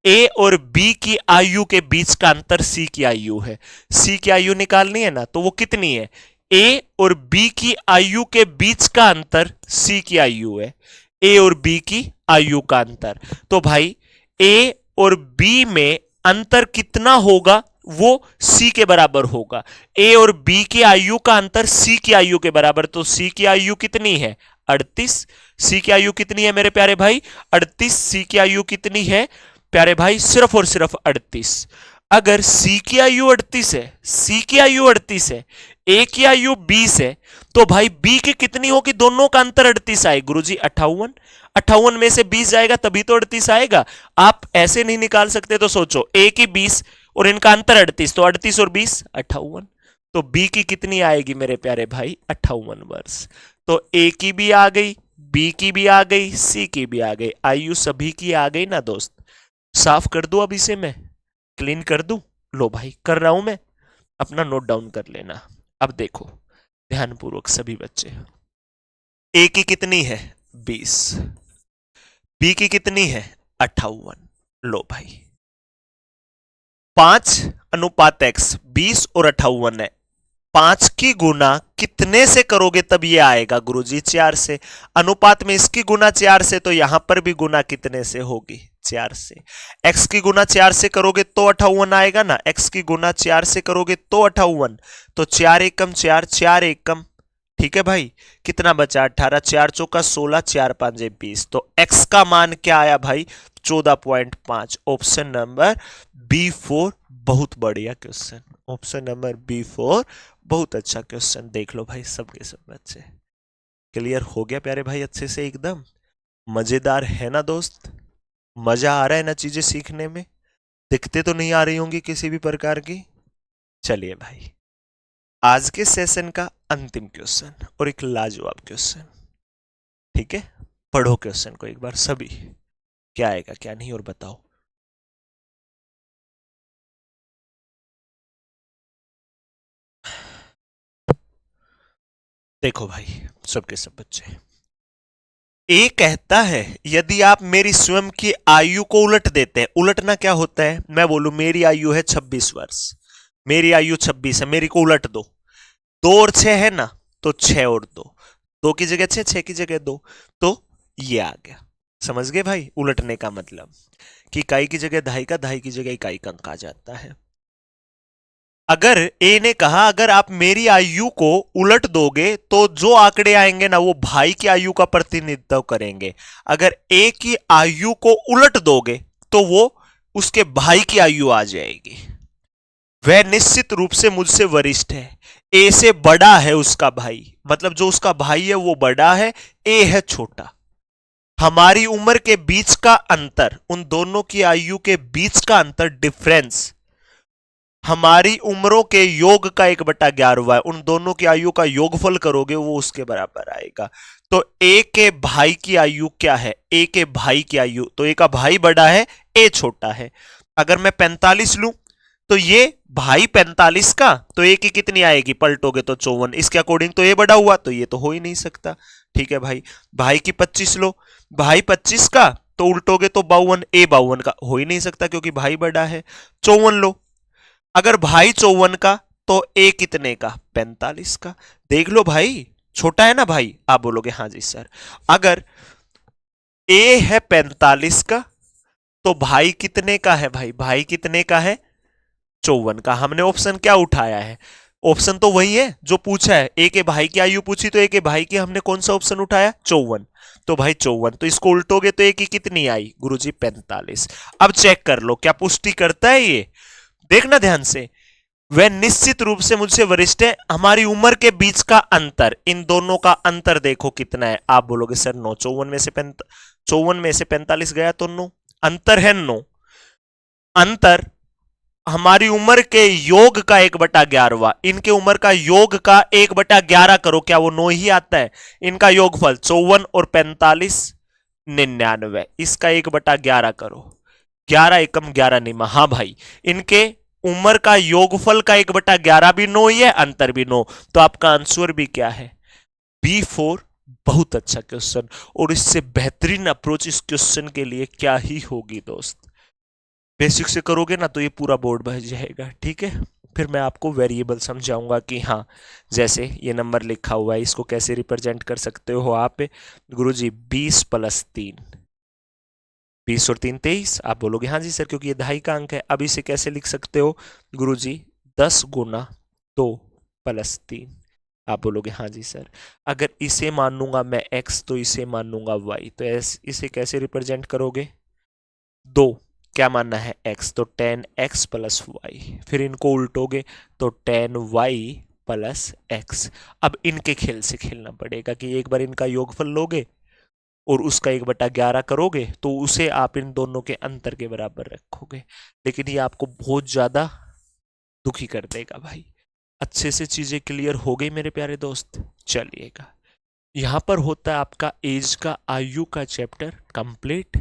ए और बी की आयु के बीच का अंतर सी की आयु है। सी की आयु निकालनी है ना, तो वो कितनी है, ए और बी की आयु के बीच का अंतर सी की आयु है। ए और बी की आयु का अंतर, तो भाई ए और बी में अंतर कितना होगा, वो सी के बराबर होगा। ए और बी की आयु का अंतर सी की आयु के बराबर, तो सी की आयु कितनी है, 38। सी की आयु कितनी है मेरे प्यारे भाई, 38। सी की आयु कितनी है प्यारे भाई, सिर्फ और सिर्फ 38। अगर सी की आयु 38 है, सी की आयु 38 है, ए की आयु 20 है, तो भाई बी की कितनी होगी, दोनों का अंतर 38 आए, गुरुजी 58। 58 में से 20 जाएगा तभी तो 38 आएगा। आप ऐसे नहीं निकाल सकते, तो सोचो ए की 20 और इनका अंतर 38, तो 38 और 20 58। तो बी की कितनी आएगी मेरे प्यारे भाई, 58 वर्ष। तो ए की भी आ गई, बी की भी आ गई, सी की भी आ गई, आयु सभी की आ गई ना दोस्त। साफ कर दूं अब इसे मैं, क्लीन कर दूं, लो भाई कर रहा हूं मैं, अपना नोट डाउन कर लेना। अब देखो ध्यानपूर्वक सभी बच्चे, ए की कितनी है 20, बी की कितनी है 58। लो भाई 5:x, 20 और 58 है। 5 की गुना कितने से करोगे तब ये आएगा, गुरुजी 4 से। अनुपात में इसकी गुना 4 से, तो यहां पर भी गुना कितने से होगी, 4 से। x की गुना 4 से करोगे तो 58 आएगा ना, x की गुना 4 से करोगे तो 58, तो 4 एकम 4, 4 एकम, ठीक है भाई, कितना बचा 18, 4 चौका 16, 4 पांजे 20, तो x का मान क्या आया भाई, 14.5। ऑप्शन नंबर B4 बहुत बढ़िया क्वेश्चन, ऑप्शन नंबर B4 बहुत अच्छा क्वेश्चन। देख लो भाई सबके सब बच्चे, क्लियर हो गया प्यारे भाई अच्छे से एकदम। मजेदार है ना दोस्त, मजा आ रहा है ना चीजें सीखने में, दिक्कतें तो नहीं आ रही होंगी किसी भी प्रकार की। चलिए भाई, आज के सेशन का अंतिम क्वेश्चन और एक लाजवाब क्वेश्चन। ठीक है, पढ़ो क्वेश्चन को एक बार सभी, क्या आएगा क्या नहीं और बताओ। देखो भाई सबके सब बच्चे, ए कहता है यदि आप मेरी स्वयं की आयु को उलट देते हैं, उलटना क्या होता है, मैं बोलूं मेरी आयु है 26 वर्ष, मेरी आयु 26 है, मेरी को उलट दो, 2 और 6 है ना, तो 6 और 2, 2 की जगह 6, 6 की जगह 2, तो ये आ गया। समझ गए भाई, उलटने का मतलब कि इकाई की जगह दहाई का, दहाई की जगह इकाई का अंक आ जाता है। अगर ए ने कहा अगर आप मेरी आयु को उलट दोगे तो जो आंकड़े आएंगे ना वो भाई की आयु का प्रतिनिधित्व करेंगे, अगर ए की आयु को उलट दोगे तो वो उसके भाई की आयु आ जाएगी। वह निश्चित रूप से मुझसे वरिष्ठ है, ए से बड़ा है उसका भाई, मतलब जो उसका भाई है वो बड़ा है, ए है छोटा। हमारी उम्र के बीच का अंतर, उन दोनों की आयु के बीच का अंतर, डिफरेंस, हमारी उम्रों के योग का 1/11 हुआ है, उन दोनों की आयु का योगफल करोगे वो उसके बराबर आएगा। तो ए के भाई की आयु क्या है, ए के भाई की आयु, तो ए का भाई बड़ा है, ए छोटा है। अगर मैं 45 लूं तो ये भाई 45 का, तो ए की कितनी आएगी, पलटोगे तो 54, इसके अकॉर्डिंग तो ए बड़ा हुआ, तो ये तो हो ही नहीं सकता। ठीक है भाई, भाई की 25 लो, भाई 25 का, तो उल्टोगे तो 52, ए 52 का, हो ही नहीं सकता क्योंकि भाई बड़ा है। 54 लो, अगर भाई 54 का तो ए कितने का, 45 का। देख लो भाई, छोटा है ना भाई, आप बोलोगे हाँ जी सर। अगर ए है 45 का तो भाई कितने का है, भाई भाई कितने का है, 54 का। हमने ऑप्शन क्या उठाया है, ऑप्शन तो वही है जो पूछा है, ए के भाई की आयु पूछी तो ए के भाई की हमने कौन सा ऑप्शन उठाया, 54, तो भाई 54, तो इसको उल्टोगे तो ए की कितनी आई गुरुजी, 45। अब चेक कर लो क्या पुष्टि करता है ये, देखना ध्यान से। वह निश्चित रूप से मुझसे वरिष्ठ है, हमारी उम्र के बीच का अंतर, इन दोनों का अंतर देखो कितना है, आप बोलोगे सर 9, 54 में से 45 गया तो 9, अंतर है 9, अंतर हमारी उम्र के योग का 1/11, इनके उम्र का योग का 1/11 करो, क्या वो 9 ही आता है, इनका योगफल 54 और 45 99, इसका 1/11 करो, 11 एकम 11 निमा, हाँ भाई इनके उम्र का योगफल का 1/11 भी 9 ही है, अंतर भी 9, तो आपका आंसर भी क्या है, B4। बहुत अच्छा क्वेश्चन, और इससे बेहतरीन अप्रोच इस क्वेश्चन के लिए क्या ही होगी दोस्त, बेसिक से करोगे ना तो ये पूरा बोर्ड बह जाएगा। ठीक है, फिर मैं आपको वेरिएबल समझाऊंगा कि हाँ, जैसे ये नंबर लिखा हुआ है इसको कैसे रिप्रेजेंट कर सकते हो आप, गुरुजी 20 + 3, 20 और 3 23, आप बोलोगे हाँ जी सर क्योंकि ये दहाई का अंक है। अब इसे कैसे लिख सकते हो गुरुजी, 10 × 2 + 3, आप बोलोगे हाँ जी सर। अगर इसे मानूंगा मैं x तो इसे मानूंगा y, तो इसे कैसे रिप्रेजेंट करोगे, 2 क्या मानना है x, तो 10x + y, फिर इनको उल्टोगे तो 10y + x। अब इनके खेल से खेलना पड़ेगा कि एक बार इनका योगफल लोगे और उसका 1/11 करोगे तो उसे आप इन दोनों के अंतर के बराबर रखोगे, लेकिन ये आपको बहुत ज्यादा दुखी कर देगा भाई। अच्छे से चीजें क्लियर हो गई मेरे प्यारे दोस्त, चलिएगा यहां पर होता है आपका एज का, आयु का चैप्टर कंप्लीट।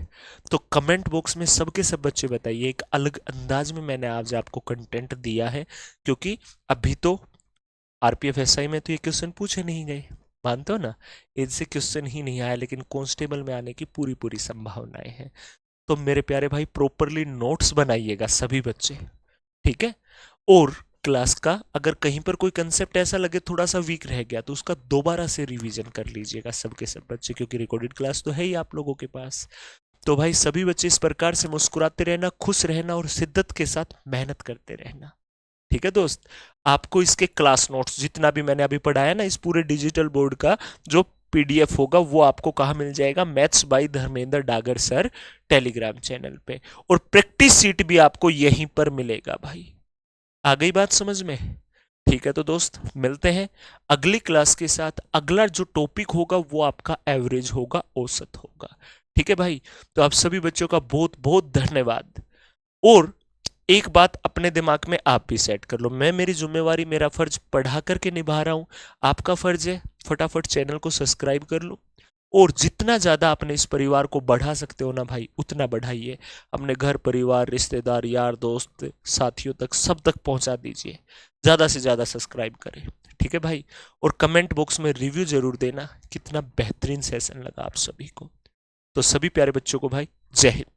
तो कमेंट बॉक्स में सबके सब बच्चे बताइए, एक अलग अंदाज में मैंने आज आपको कंटेंट दिया है, क्योंकि अभी तो आरपीएफ एसआई में तो ये क्वेश्चन पूछे नहीं गए, मानते हो ना, एज से क्वेश्चन ही नहीं आया, लेकिन कांस्टेबल में आने की पूरी पूरी संभावनाएं हैं। तो मेरे प्यारे भाई प्रॉपरली नोट्स बनाइएगा सभी बच्चे, ठीक है। और क्लास का अगर कहीं पर कोई कंसेप्ट ऐसा लगे थोड़ा सा वीक रह गया तो उसका दोबारा से रिवीजन कर लीजिएगा सबके सब बच्चे, क्योंकि रिकॉर्डेड क्लास तो है ही आप लोगों के पास। तो भाई सभी बच्चे इस प्रकार से मुस्कुराते रहना, खुश रहना और शिद्दत के साथ मेहनत करते रहना, ठीक है दोस्त। आपको इसके क्लास नोट्स जितना भी मैंने अभी पढ़ाया ना, इस पूरे डिजिटल बोर्ड का जो पीडीएफ होगा वो आपको कहाँ मिल जाएगा, maths by Dharmendra Dagar sir Telegram channel पे, और प्रैक्टिस सीट भी आपको यहीं पर मिलेगा भाई। आ गई बात समझ में, ठीक है। तो दोस्त मिलते हैं अगली क्लास के साथ, अगला जो टॉपिक होगा वो आपका एवरेज होगा, औसत होगा, ठीक है भाई। तो आप सभी बच्चों का बहुत बहुत धन्यवाद। और एक बात अपने दिमाग में आप भी सेट कर लो, मैं मेरी जिम्मेवारी, मेरा फर्ज पढ़ा करके निभा रहा हूं, आपका फर्ज है फटाफट चैनल को सब्सक्राइब कर लो, और जितना ज्यादा अपने इस परिवार को बढ़ा सकते हो ना भाई, उतना बढ़ाइए। अपने घर परिवार, रिश्तेदार, यार दोस्त, साथियों तक, सब तक पहुंचा दीजिए। ज्यादा से ज्यादा सब्सक्राइब करें, ठीक है भाई। और कमेंट बॉक्स में रिव्यू जरूर देना, कितना बेहतरीन सेशन लगा आप सभी को। तो सभी प्यारे बच्चों को भाई जय हिंद।